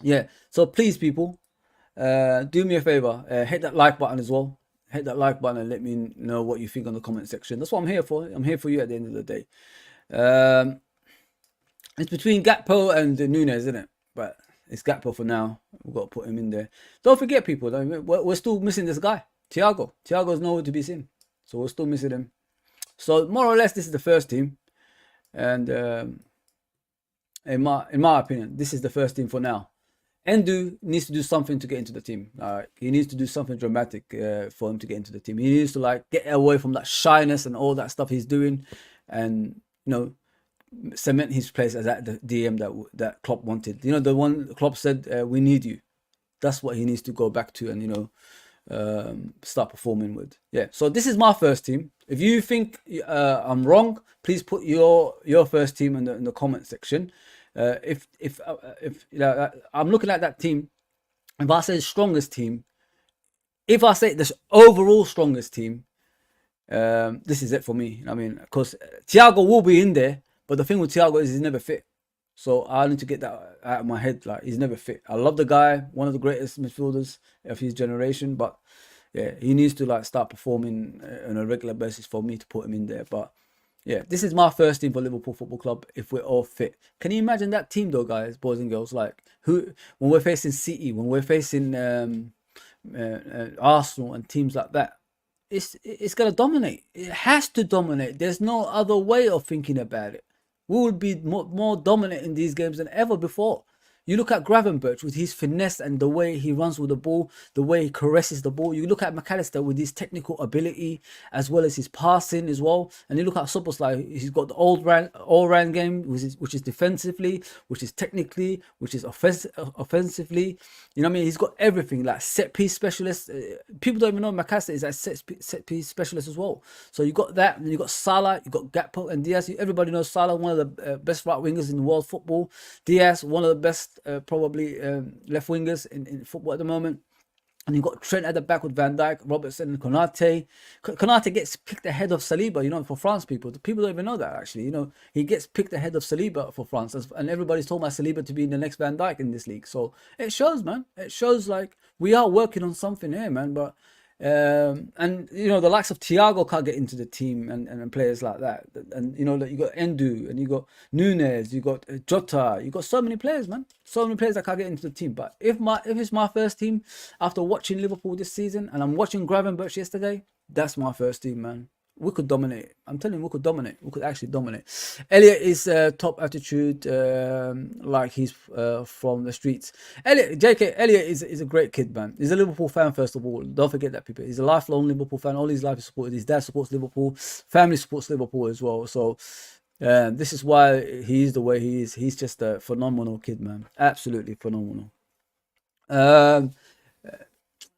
Yeah. So please, people, do me a favor, hit that like button as well. Hit that like button and let me know what you think on the comment section. That's what I'm here for. I'm here for you at the end of the day. It's between Gakpo and Nunes, isn't it? But it's Gakpo for now. We've got to put him in there. Don't forget, people, we're still missing this guy, Thiago. Thiago's nowhere to be seen. So we're still missing him. So more or less, this is the first team. And in my opinion, this is the first team for now. Endu needs to do something to get into the team. He needs to do something dramatic for him to get into the team. He needs to, like, get away from that shyness and all that stuff he's doing, and, you know, cement his place as that the DM that Klopp wanted. You know, the one Klopp said, we need you. That's what he needs to go back to and, you know, start performing with. Yeah. So this is my first team. If you think I'm wrong, please put your first team in the comment section. If you know, I'm looking at that team, if I say strongest team, if I say this overall strongest team, this is it for me. I mean, because Thiago will be in there. But the thing with Thiago is he's never fit. So I need to get that out of my head. Like, he's never fit. I love the guy, one of the greatest midfielders of his generation. But yeah, he needs to, like, start performing on a regular basis for me to put him in there. But yeah, this is my first team for Liverpool Football Club if we're all fit. Can you imagine that team though, guys, boys and girls? Like, when we're facing City, when we're facing Arsenal and teams like that, it's gonna dominate. It has to dominate. There's no other way of thinking about it. We would be more dominant in these games than ever before. You look at Gravenberch with his finesse and the way he runs with the ball, the way he caresses the ball. You look at McAllister with his technical ability as well as his passing as well. And you look at Szoboszlai, he's got the all-round game, which is defensively, which is technically, which is offensively. You know what I mean? He's got everything, like set-piece specialist. People don't even know McAllister is a set-piece specialist as well. So you got that, and you got Salah, you got Gakpo and Diaz. Everybody knows Salah, one of the best right wingers in world football. Diaz, one of the best probably left wingers in football at the moment. And you got Trent at the back with Van Dijk, Robertson and Konate. Konate gets picked ahead of Saliba, you know, for France people. People don't even know that, actually. You know, he gets picked ahead of Saliba for France. And everybody's talking about Saliba to be the next Van Dijk in this league. So it shows, man. It shows, like, we are working on something here, man. But and you know, the likes of Thiago can't get into the team and players like that. And you know, you got Endu and you got Nunes, you got Jota, you got so many players, man. So many players that can't get into the team. But if it's my first team after watching Liverpool this season, and I'm watching Gravenberch yesterday, that's my first team, man. We could dominate. I'm telling you, we could dominate. We could actually dominate. Elliot is top attitude, like he's from the streets. Elliot is a great kid, man. He's a Liverpool fan, first of all. Don't forget that, people. He's a lifelong Liverpool fan. All his life is supported. His dad supports Liverpool. Family supports Liverpool as well. So this is why he's the way he is. He's just a phenomenal kid, man. Absolutely phenomenal.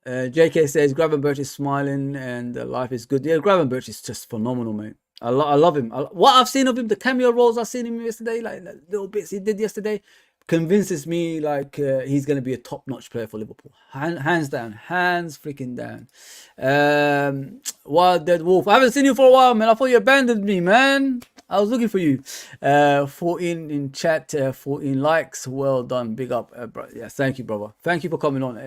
JK says Gravenberch is smiling and life is good. Yeah, Gravenberch is just phenomenal, mate. I love him. What I've seen of him, the cameo roles I've seen him yesterday, like little bits he did yesterday, convinces me like he's going to be a top-notch player for Liverpool. Hands down. Hands freaking down. Wild Dead Wolf. I haven't seen you for a while, man. I thought you abandoned me, man. I was looking for you. 14 in chat, 14 likes. Well done. Big up, bro. Yeah, thank you, brother. Thank you for coming on.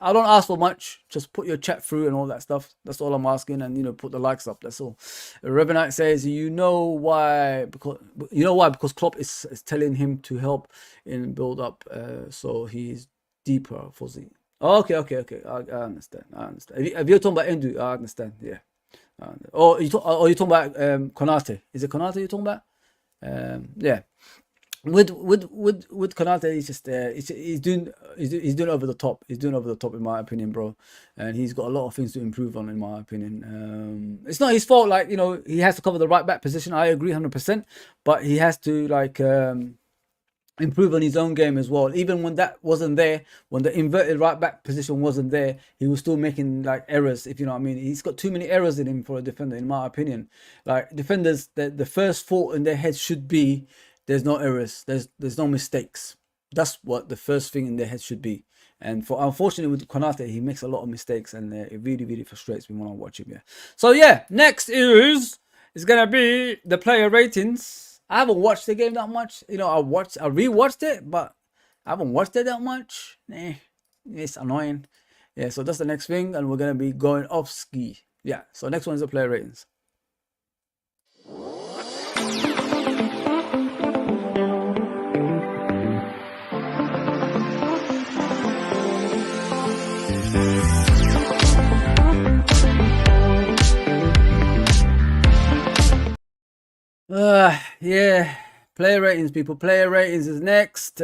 I don't ask for much. Just put your chat through and all that stuff. That's all I'm asking. And, put the likes up. That's all. Revenite says, you know why? Because Klopp is telling him to help in build up. So he's deeper for Z. Okay. I understand. Have you talking about Endu? I understand. Yeah. You talking about Konate? Is it Konate you're talking about? Yeah. With Konate, he's doing over the top. He's doing over the top in my opinion, bro. And he's got a lot of things to improve on in my opinion. It's not his fault. Like he has to cover the right back position. I agree 100%. But he has to improve on his own game as well. Even when that wasn't there, when the inverted right back position wasn't there, he was still making errors, if you know what I mean. He's got too many errors in him for a defender, in my opinion. Like defenders, the first thought in their head should be there's no errors, there's no mistakes. That's what the first thing in their head should be. And unfortunately with Konate, he makes a lot of mistakes, and it really, really frustrates me when I watch him. Yeah. So yeah, next is gonna be the player ratings. I haven't watched the game that much. I rewatched it, but I haven't watched it that much. It's annoying. Yeah, so that's the next thing, and we're gonna be going off ski. Yeah, so next one is the player ratings. Yeah, player ratings, people. Player ratings is next.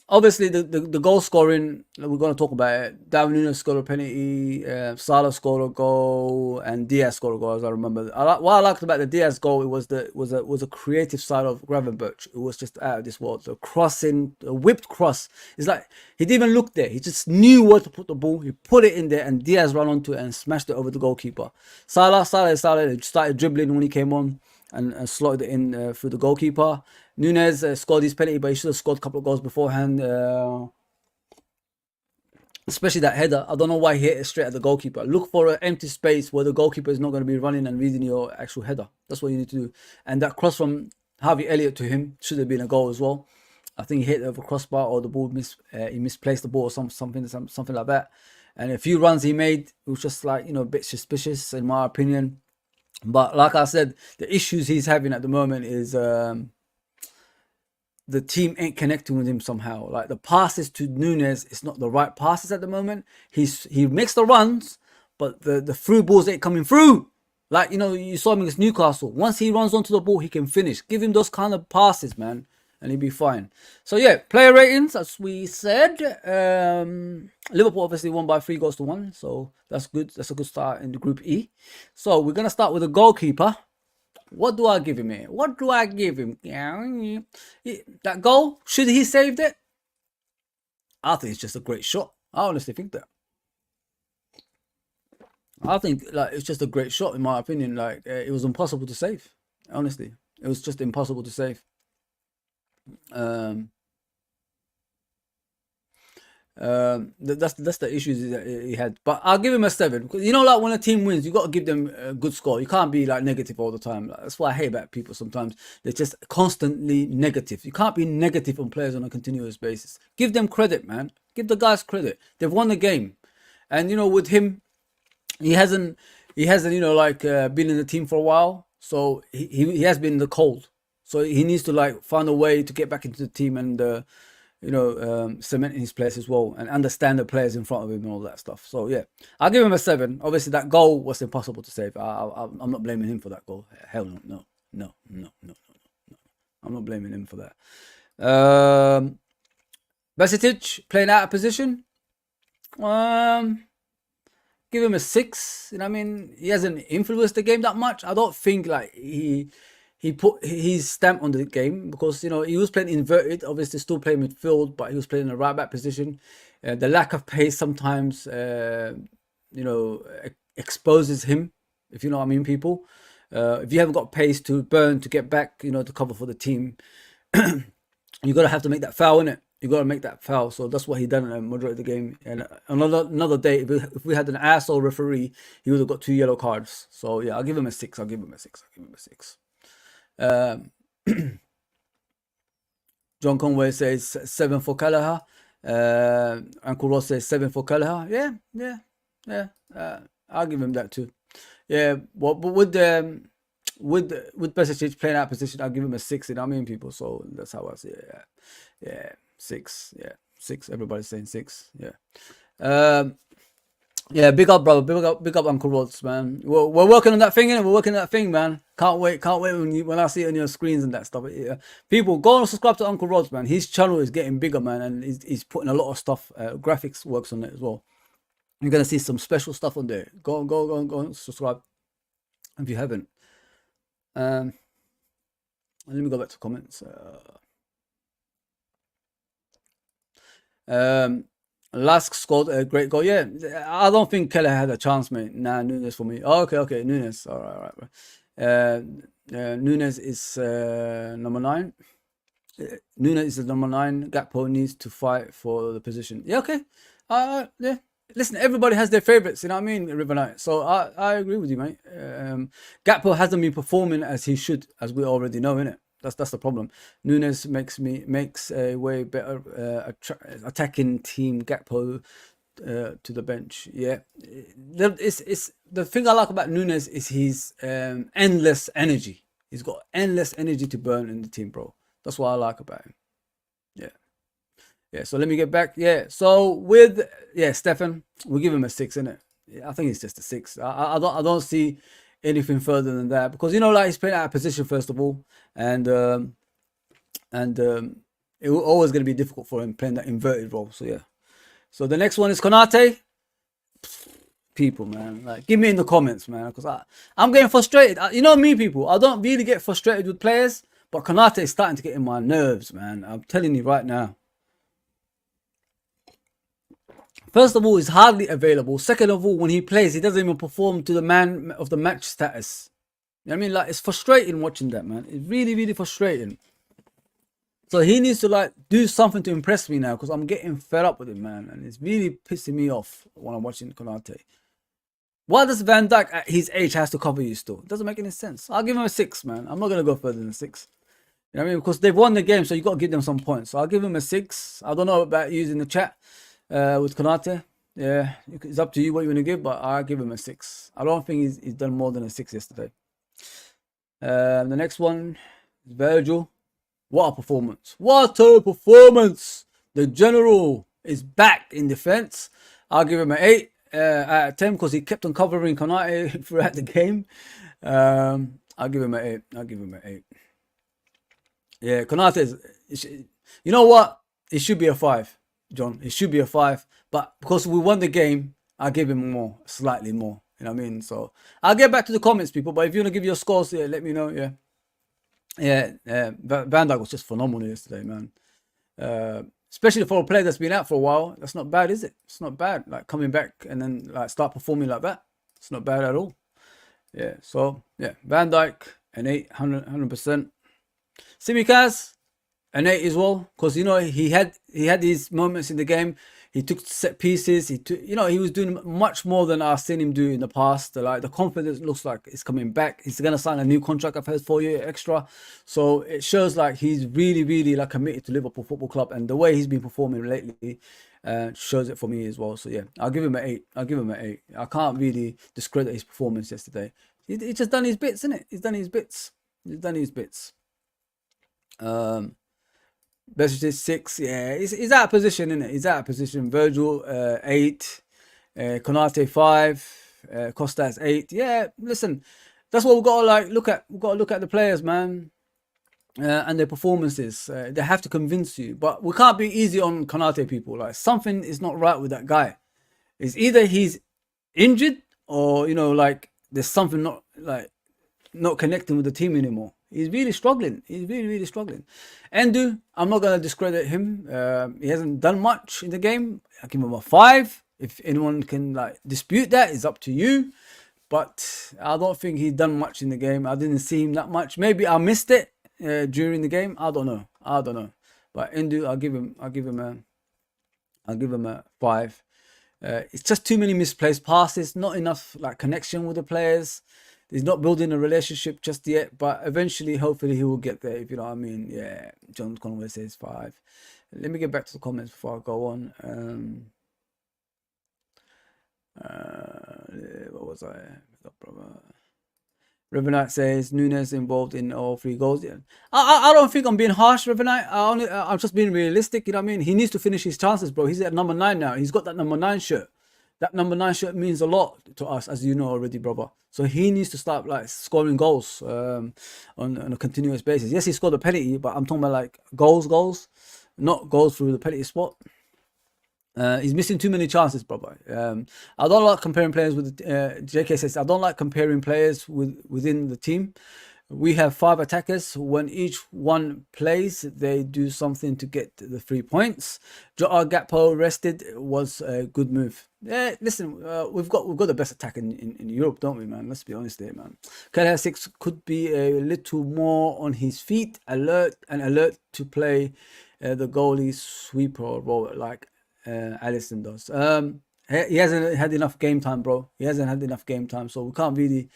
Obviously, the goal scoring, we're going to talk about it. Darwin Núñez scored a penalty, Salah scored a goal, and Diaz scored a goal, as I remember. What I liked about the Diaz goal, it was a creative side of Gravenberch. It was just out of this world. The crossing, the whipped cross. It's like he didn't even look there. He just knew where to put the ball. He put it in there, and Diaz ran onto it and smashed it over the goalkeeper. Salah started dribbling when he came on, and slotted it in through the goalkeeper. Núñez scored his penalty, but he should have scored a couple of goals beforehand. Especially that header. I don't know why he hit it straight at the goalkeeper. Look for an empty space where the goalkeeper is not going to be running and reading your actual header. That's what you need to do. And that cross from Harvey Elliott to him should have been a goal as well. I think he hit it over crossbar, or the ball he misplaced the ball, or something like that. And a few runs he made, it was just a bit suspicious in my opinion. But like I said, the issues he's having at the moment is the team ain't connecting with him somehow. Like the passes to Núñez, it's not the right passes at the moment. He makes the runs, but the through balls ain't coming through. Like, you saw him against Newcastle. Once he runs onto the ball, he can finish. Give him those kind of passes, man, and he'll be fine. So yeah, player ratings, as we said. Liverpool obviously won by 3-1, so that's good. That's a good start in the Group E. So we're gonna start with the goalkeeper. What do I give him here? What do I give him? That goal, should he saved it? I think it's just a great shot. I honestly think that. I think it's just a great shot in my opinion. It was impossible to save. Honestly, it was just impossible to save. That's the issues that he had, but I'll give him a 7 because when a team wins, you got to give them a good score. You can't be negative all the time. That's what I hate about people sometimes. They're just constantly negative. You can't be negative on players on a continuous basis. Give them credit, man. Give the guys credit. They've won the game, and with him, he hasn't been in the team for a while, so he has been in the cold. So he needs to find a way to get back into the team and cement in his place as well, and understand the players in front of him and all that stuff. So yeah, I'll give him a 7. Obviously, that goal was impossible to save. I'm not blaming him for that goal. Hell no. I'm not blaming him for that. Besitic playing out of position. Give him a 6. He hasn't influenced the game that much. I don't think he put his stamp on the game because he was playing inverted, obviously still playing midfield, but he was playing in the right back position. The lack of pace sometimes exposes him, if you know what I mean, people. If you haven't got pace to burn to get back, to cover for the team, you're gonna have to make that foul, innit? You got to make that foul. So that's what he done at the majority of the game. And another day, if we had an asshole referee, he would have got 2 yellow cards. So yeah, I'll give him a 6. I'll give him a 6. I'll give him a 6. John Conway says 7 for Kelleher. Uncle Ross says 7 for Kelleher. Yeah. I'll give him that too. Yeah, well, but with Besic playing out position, I'll give him a 6. You know what I mean, people? So that's how I see it. Yeah, 6. Yeah, 6. Everybody's saying 6. Yeah. Yeah, big up, brother. Big up, Uncle Rods, man. We're working on that thing, innit? We're working on that thing, man. Can't wait when I see it on your screens and that stuff. Yeah. People, go and subscribe to Uncle Rods, man. His channel is getting bigger, man, and he's putting a lot of stuff, graphics works on it as well. You're gonna see some special stuff on there. Go and subscribe if you haven't. Let me go back to comments. Lask scored a great goal. Yeah, I don't think Keller had a chance, mate. Nah, Nunes for me. Oh, okay, Nunes. All right. Nunes is number 9. Nunes is number 9. Gakpo needs to fight for the position. Yeah, okay. Yeah. Listen, everybody has their favourites, you know what I mean, River Knight. So I agree with you, mate. Gakpo hasn't been performing as he should, as we already know, innit? That's the problem. Nunes makes a way better attacking team. Gakpo to the bench. Yeah, it's the thing I like about Nunes is his endless energy. He's got endless energy to burn in the team, bro. That's what I like about him. Yeah. So let me get back. Yeah. So with Stefan, we'll give him a 6, innit? Yeah, I think it's just a 6. I don't see anything further than that, because like he's playing out of position first of all, and it will always going to be difficult for him playing that inverted role. So yeah. So the next one is Konate. People, man, like, give me in the comments, man, because I'm getting frustrated. You know me, people, I don't really get frustrated with players, but Konate is starting to get in my nerves, man. I'm telling you right now. First of all, he's hardly available. Second of all, when he plays, he doesn't even perform to the man of the match status. You know what I mean? Like, it's frustrating watching that, man. It's really, really frustrating. So he needs to, like, do something to impress me now, because I'm getting fed up with him, man. And it's really pissing me off when I'm watching Konate. Why does Van Dijk at his age has to cover you still? It doesn't make any sense. I'll give him a 6, man. I'm not going to go further than 6. You know what I mean? Because they've won the game, so you got to give them some points. So I'll give him a 6. I don't know about using the chat. With Konate, yeah, it's up to you what you want to give, but I'll give him a 6. I don't think he's done more than a 6 yesterday. The next one is Virgil. What a performance! What a performance! The general is back in defense. I'll give him an 8 out of 10 because he kept on covering Konate throughout the game. I'll give him an 8. Yeah, Konate is. You know what? It should be a 5. John, it should be a 5, but because we won the game, I'll give him more, slightly more. You know what I mean? So I'll get back to the comments, people. But if you want to give your scores, yeah, let me know. Yeah. Van Dijk was just phenomenal yesterday, man. Especially for a player that's been out for a while. That's not bad, is it? It's not bad. Like, coming back and then like start performing like that. It's not bad at all. Yeah. So yeah, Van Dijk an 8, 100%. Simicaz an 8 as well, because he had these moments in the game. He took set pieces. He was doing much more than I've seen him do in the past. Like, the confidence looks like it's coming back. He's gonna sign a new contract. I've heard 4 years extra, so it shows like he's really, really like committed to Liverpool Football Club, and the way he's been performing lately shows it for me as well. So yeah, I'll give him an 8. I can't really discredit his performance yesterday. He just done his bits, innit? He's done his bits. Best is 6. Yeah, he's out of position, innit? He's out of position. Virgil 8, Konate 5, Costas 8. Yeah, listen, that's what we've got to like look at. We've got to look at the players, man, and their performances. They have to convince you, but we can't be easy on Konate, people. Like, something is not right with that guy. It's either he's injured or like there's something not connecting with the team anymore. He's really struggling. He's really, really struggling. Endu, I'm not going to discredit him. He hasn't done much in the game. I give him a 5. If anyone can like dispute that, it's up to you. But I don't think he's done much in the game. I didn't see him that much. Maybe I missed it during the game. I don't know. But Indu, I'll give him a 5. It's just too many misplaced passes, not enough like connection with the players. He's not building a relationship just yet, but eventually, hopefully, he will get there. If you know what I mean, yeah. John Conway says 5. Let me get back to the comments before I go on. What was I? River Knight says Nunes involved in all 3 goals. Yeah, I don't think I'm being harsh, River Knight. I'm just being realistic. You know what I mean? He needs to finish his chances, bro. He's at number 9 now. He's got that number 9 shirt. That number 9 shirt means a lot to us, as you know already, brother. So he needs to start like scoring goals on a continuous basis. Yes, he scored a penalty, but I'm talking about like goals, not goals through the penalty spot. He's missing too many chances, brother. I don't like comparing players with. JK says I don't like comparing players within the team. We have 5 attackers. When each one plays, they do something to get the 3 points. Jota Gakpo rested was a good move. Yeah, listen, we've got the best attack in Europe, don't we, man? Let's be honest there, man. Kelleher 6 could be a little more on his feet, alert to play the goalie sweeper role like Alisson does. He hasn't had enough game time, bro. He hasn't had enough game time, so we can't really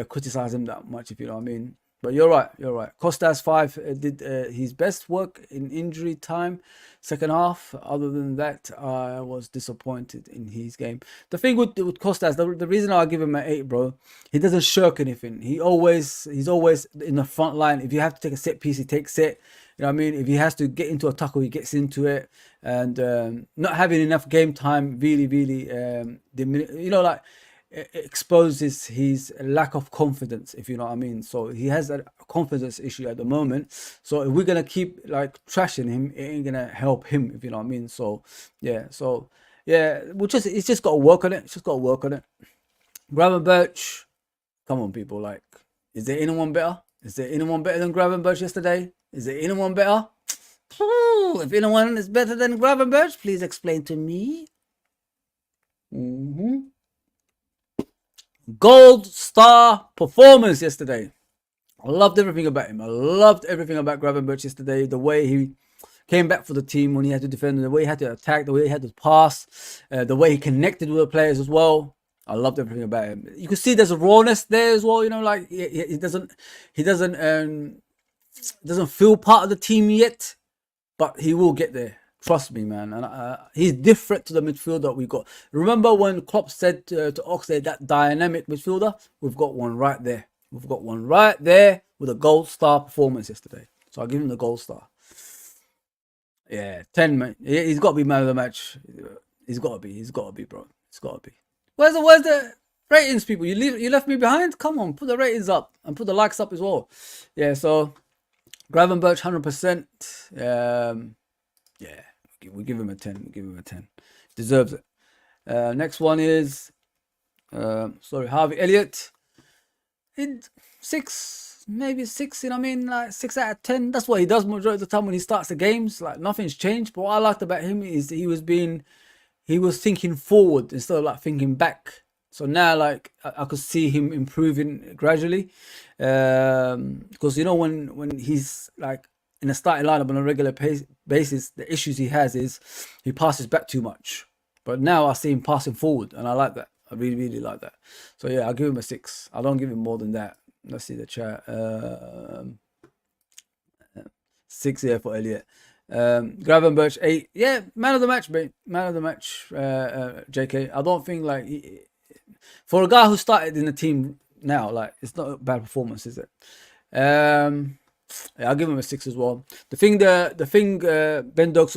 criticize him that much, if you know what I mean. But you're right. Costas 5 did his best work in injury time, second half. Other than that, I was disappointed in his game. The thing with Costas, the reason I give him an 8, bro, he doesn't shirk anything. He's always in the front line. If you have to take a set piece, he takes it. You know what I mean? If he has to get into a tackle, he gets into it. And not having enough game time really, exposes his lack of confidence, if you know what I mean. So he has a confidence issue at the moment. So if we're gonna keep like trashing him, it ain't gonna help him, if you know what I mean. So yeah, it's just gotta work on it. Gravenberch, come on, people, like, is there anyone better? Is there anyone better than Gravenberch yesterday? Is there anyone better? If anyone is better than Gravenberch, please explain to me. Gold star performance yesterday. I loved everything about him. I loved everything about Gravenberch yesterday. The way he came back for the team when he had to defend, the way he had to attack, the way he had to pass, the way he connected with the players as well. I loved everything about him. You can see there's a rawness there as well. You know, like he doesn't feel part of the team yet, but he will get there. Trust me, man. And he's different to the midfielder we got. Remember when Klopp said to Oxlade, that dynamic midfielder? We've got one right there. We've got one right there with a gold star performance yesterday. So I'll give him the gold star. Yeah, 10, man. He's got to be man of the match. He's got to be, bro. He's got to be. Where's the ratings, people? You left me behind? Come on, put the ratings up and put the likes up as well. Yeah, so Gravenberch 100%. Yeah, we give him a 10. Deserves it. Next one is Harvey Elliott. 6, maybe 6. You know what I mean? Like 6 out of 10. That's what he does majority of the time when he starts the games. Like nothing's changed. But what I liked about him is he was thinking forward instead of like thinking back. So now, like, I could see him improving gradually. Because you know when he's like in a starting lineup on a regular basis, the issues he has is he passes back too much. But now I see him passing forward, and I like that. I really like that. So yeah, I'll give him a 6. I don't give him more than that. Let's see the chat. 6 here for Elliot. Gravenberch 8. Yeah, man of the match, mate. Man of the match, JK. I don't think like for a guy who started in the team now, like it's not a bad performance, is it? Yeah, I'll give him a 6 as well. The thing Ben Doak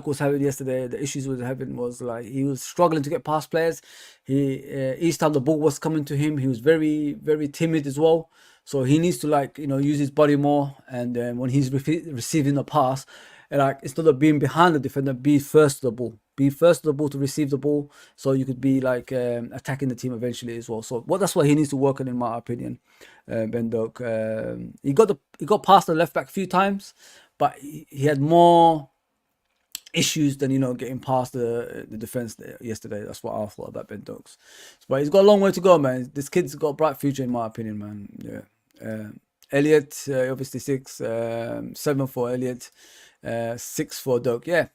was having yesterday, the issues he was having was like he was struggling to get past players. Each time the ball was coming to him, he was very timid as well. So he needs to use his body more, and then when he's receiving the pass, like instead of being behind the defender, be first to the ball. Be first to the ball to receive the ball, so you could be like attacking the team eventually as well. So that's what he needs to work on, in my opinion. Ben Doak, he got past the left back a few times, but he had more issues than getting past the defense yesterday. That's what I thought about Ben Doak. But he's got a long way to go, man. This kid's got a bright future, in my opinion, man. Yeah. Elliot, obviously 6, 7 for Elliot. 6 for Doak. Yeah,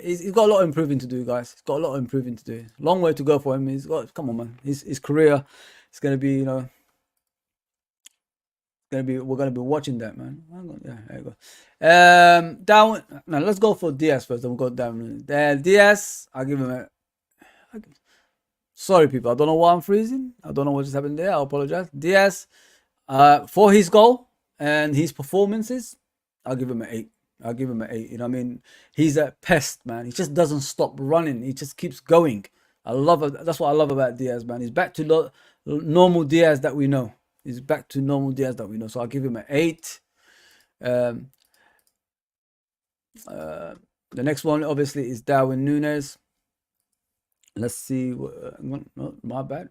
he's got a lot of improving to do, guys. He's got a lot of improving to do. Long way to go for him. He's got, come on, man. His career is gonna be, we're gonna be watching that, man. Hang on, yeah, there you go. Down. Now let's go for Diaz first. Then we'll go down. Diaz, I'll give him a. Sorry, people. I don't know why I'm freezing. I don't know what just happened there. I apologize. Diaz, for his goal and his performances, I'll give him an 8. I'll give him an 8. You know what I mean? He's a pest, man. He just doesn't stop running. He just keeps going. I love it. That's what I love about Diaz, man. He's back to normal Diaz that we know. He's back to normal Diaz that we know. So I'll give him an 8. The next one, obviously, is Darwin Núñez. Let's see. No, my bad.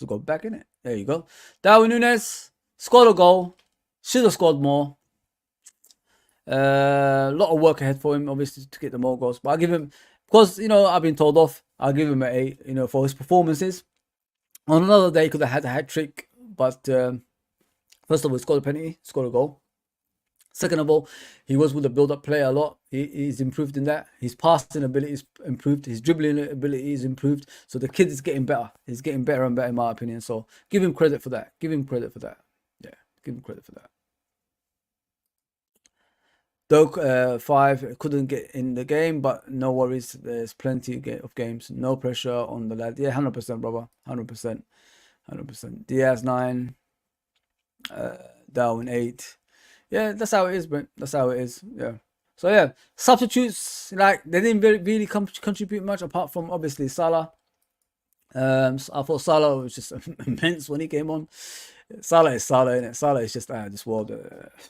To go back in it. There you go. Darwin Núñez scored a goal. Should have scored more. A lot of work ahead for him, obviously, to get the more goals. But I'll give him, because, I've been told off, I'll give him an 8, for his performances. On another day, he could have had a hat-trick. But first of all, he scored a penalty, scored a goal. Second of all, he was with the build-up play a lot. He's improved in that. His passing ability is improved. His dribbling ability is improved. So the kid is getting better. He's getting better and better, in my opinion. So give him credit for that. Give him credit for that. Yeah, give him credit for that. Doak, 5, couldn't get in the game, but no worries. There's plenty of games. No pressure on the lad. Yeah, 100%, brother. 100%. 100%. Diaz, 9. Darwin, 8. Yeah, that's how it is, Brent. That's how it is. Yeah. So yeah, substitutes, like, they didn't really contribute much apart from obviously Salah. So I thought Salah was just immense when he came on. Salah is Salah, innit? Salah is just out of this world.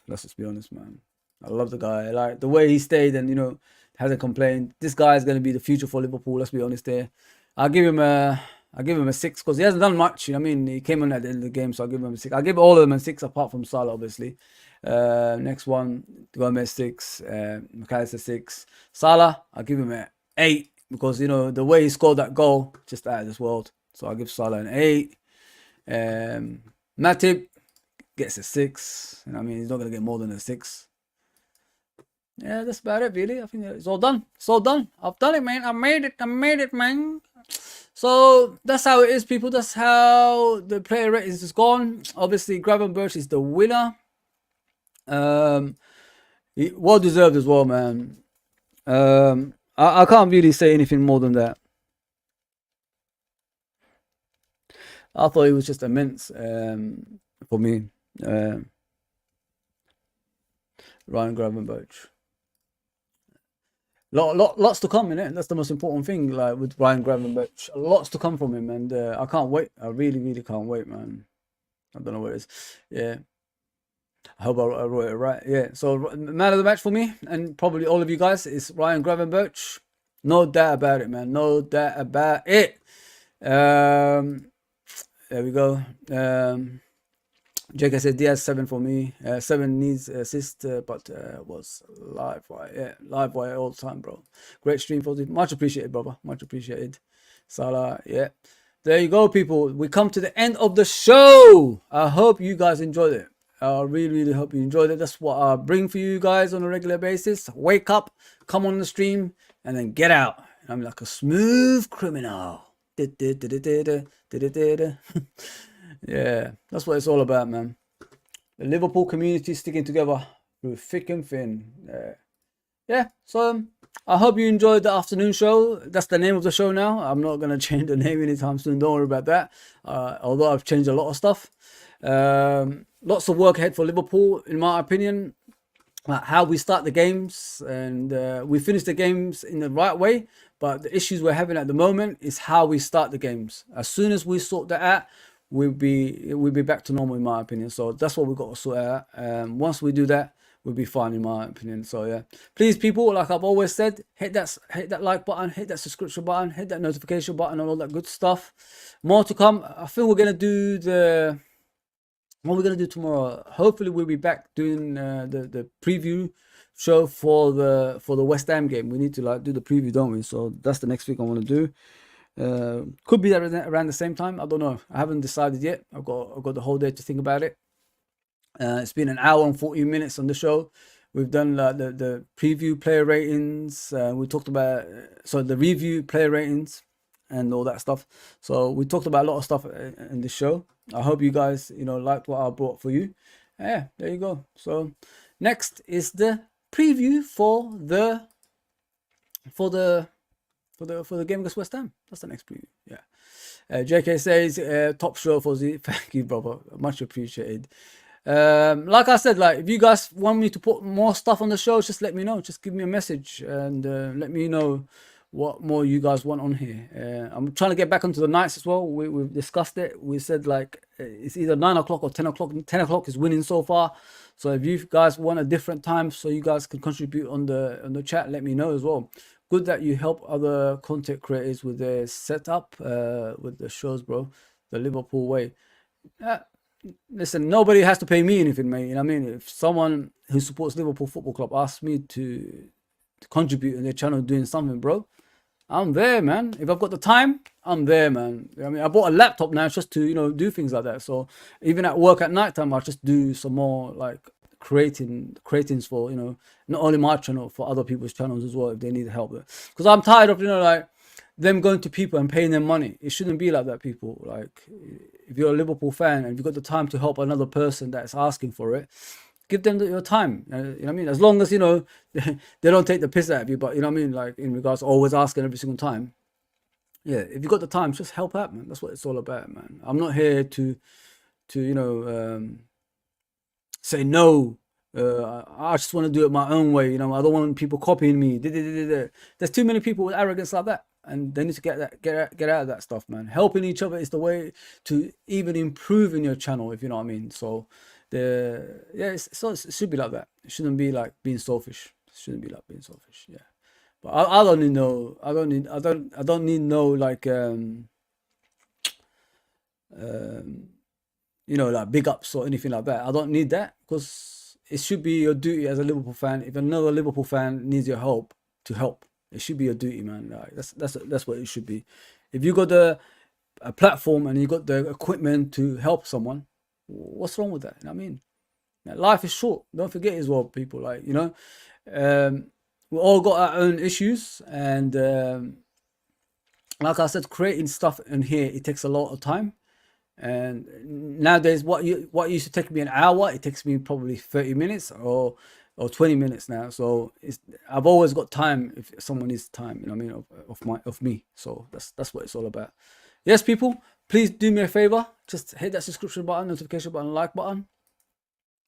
Let's just be honest, man. I love the guy. Like the way he stayed and hasn't complained. This guy is going to be the future for Liverpool. Let's be honest there. I'll give him a 6 because he hasn't done much. I mean, he came on at the end of the game, so I'll give him a 6. I'll give all of them a 6 apart from Salah, obviously. Next one, Gomez 6, McAllister 6. Salah, I'll give him an 8 because the way he scored that goal, just out of this world. So I'll give Salah an 8. Matip gets a 6. I mean, he's not gonna get more than a 6. Yeah, that's about it, really. I think it's all done. It's all done. I've done it, man. I made it, man. So that's how it is, people. That's how the player ratings is gone. Obviously, Gravenberch is the winner. Well deserved as well, man. I can't really say anything more than that. I thought it was just immense for me. Ryan Gravenberch. Lots to come in it. That's the most important thing. Like with Ryan Gravenberch, lots to come from him, and I can't wait. I really, really can't wait, man. I don't know what it is. Yeah, I hope I wrote it right. Yeah. So man of the match for me, and probably all of you guys, is Ryan Gravenberch. No doubt about it, man. No doubt about it. There we go. Jake said Diaz 7 for me. 7 needs assist, but was live wire. Yeah, live wire all the time, bro. Great stream for you. Much appreciated, brother. Much appreciated. Salah, yeah. There you go, people. We come to the end of the show. I hope you guys enjoyed it. I really, really hope you enjoyed it. That's what I bring for you guys on a regular basis. Wake up, come on the stream, and then get out. I'm like a smooth criminal. Yeah, that's what it's all about, man. The Liverpool community sticking together through thick and thin. Yeah, so I hope you enjoyed the afternoon show. That's the name of the show now. I'm not going to change the name anytime soon. Don't worry about that. Although I've changed a lot of stuff. Lots of work ahead for Liverpool, in my opinion. How we start the games, and we finish the games in the right way. But the issues we're having at the moment is how we start the games. As soon as we sort that out, we'll be back to normal, in my opinion. So that's what we've got to sort out. Once we do that, we'll be fine, in my opinion. So yeah, please, people, like I've always said, hit that like button, hit that subscription button, hit that notification button, and all that good stuff. More to come. I think we're gonna do what we're gonna do tomorrow. Hopefully, we'll be back doing the preview show for the West Ham game. We need to do the preview, don't we? So that's the next thing I want to do. Could be around the same time. I don't know. I haven't decided yet. I've got the whole day to think about it. It's been an hour and 40 minutes on the show. We've done the preview player ratings. We talked about the review player ratings and all that stuff. So we talked about a lot of stuff in the show. I hope you guys, liked what I brought for you. Yeah, there you go. So next is the preview for the game against West Ham. That's the next preview. Yeah. JK says top show for Z. Thank you, brother. Much appreciated. Like I said, like if you guys want me to put more stuff on the show, just let me know. Just give me a message and let me know what more you guys want on here. I'm trying to get back onto the nights as well. We've discussed it. We said like it's either 9 o'clock or 10 o'clock. 10 o'clock is winning so far. So if you guys want a different time so you guys can contribute on the chat, let me know as well. Good that you help other content creators with their setup with the shows, bro. The Liverpool way. Listen, nobody has to pay me anything, mate. You know what I mean? If someone who supports Liverpool Football Club asks me to contribute in their channel doing something, bro, I'm there, man. If I've got the time, I'm there, man. I mean, I bought a laptop now just to, do things like that. So even at work at night time, I just do some more like creatings for, not only my channel, for other people's channels as well if they need help. Because I'm tired of, like them going to people and paying them money. It shouldn't be like that, people. Like if you're a Liverpool fan and you've got the time to help another person that's asking for it, give them your time. You know what I mean? As long as, they don't take the piss out of you, but you know what I mean? Like in regards to always asking every single time. Yeah, if you've got the time, just help out, man. That's what it's all about, man. I'm not here to say no. I just want to do it my own way. I don't want people copying me. There's too many people with arrogance like that, and they need to get out of that stuff, man. Helping each other is the way to even improve in your channel, if you know what I mean. So it should be like that. It shouldn't be like being selfish. It shouldn't be like being selfish. Yeah, but I don't need no. I don't need no like like big ups or anything like that. I don't need that because it should be your duty as a Liverpool fan. If another Liverpool fan needs your help, to help. It should be your duty, man. Like that's what it should be. If you got a platform and you got the equipment to help someone, what's wrong with that? You know what I mean? Life is short. Don't forget as well, people. Like we all got our own issues, and like I said, creating stuff in here, it takes a lot of time. And nowadays, what used to take me an hour, it takes me probably 30 minutes or 20 minutes now. So I've always got time if someone needs time. You know what I mean? Of me. So that's what it's all about. Yes, people, please do me a favor. Just hit that subscription button, notification button, like button.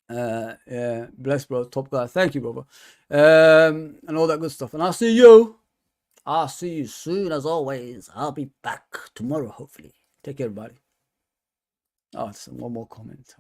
Yeah, bless, bro, top guy. Thank you, brother. And all that good stuff. And I'll see you soon as always. I'll be back tomorrow, hopefully. Take care, everybody. Oh, one more comment.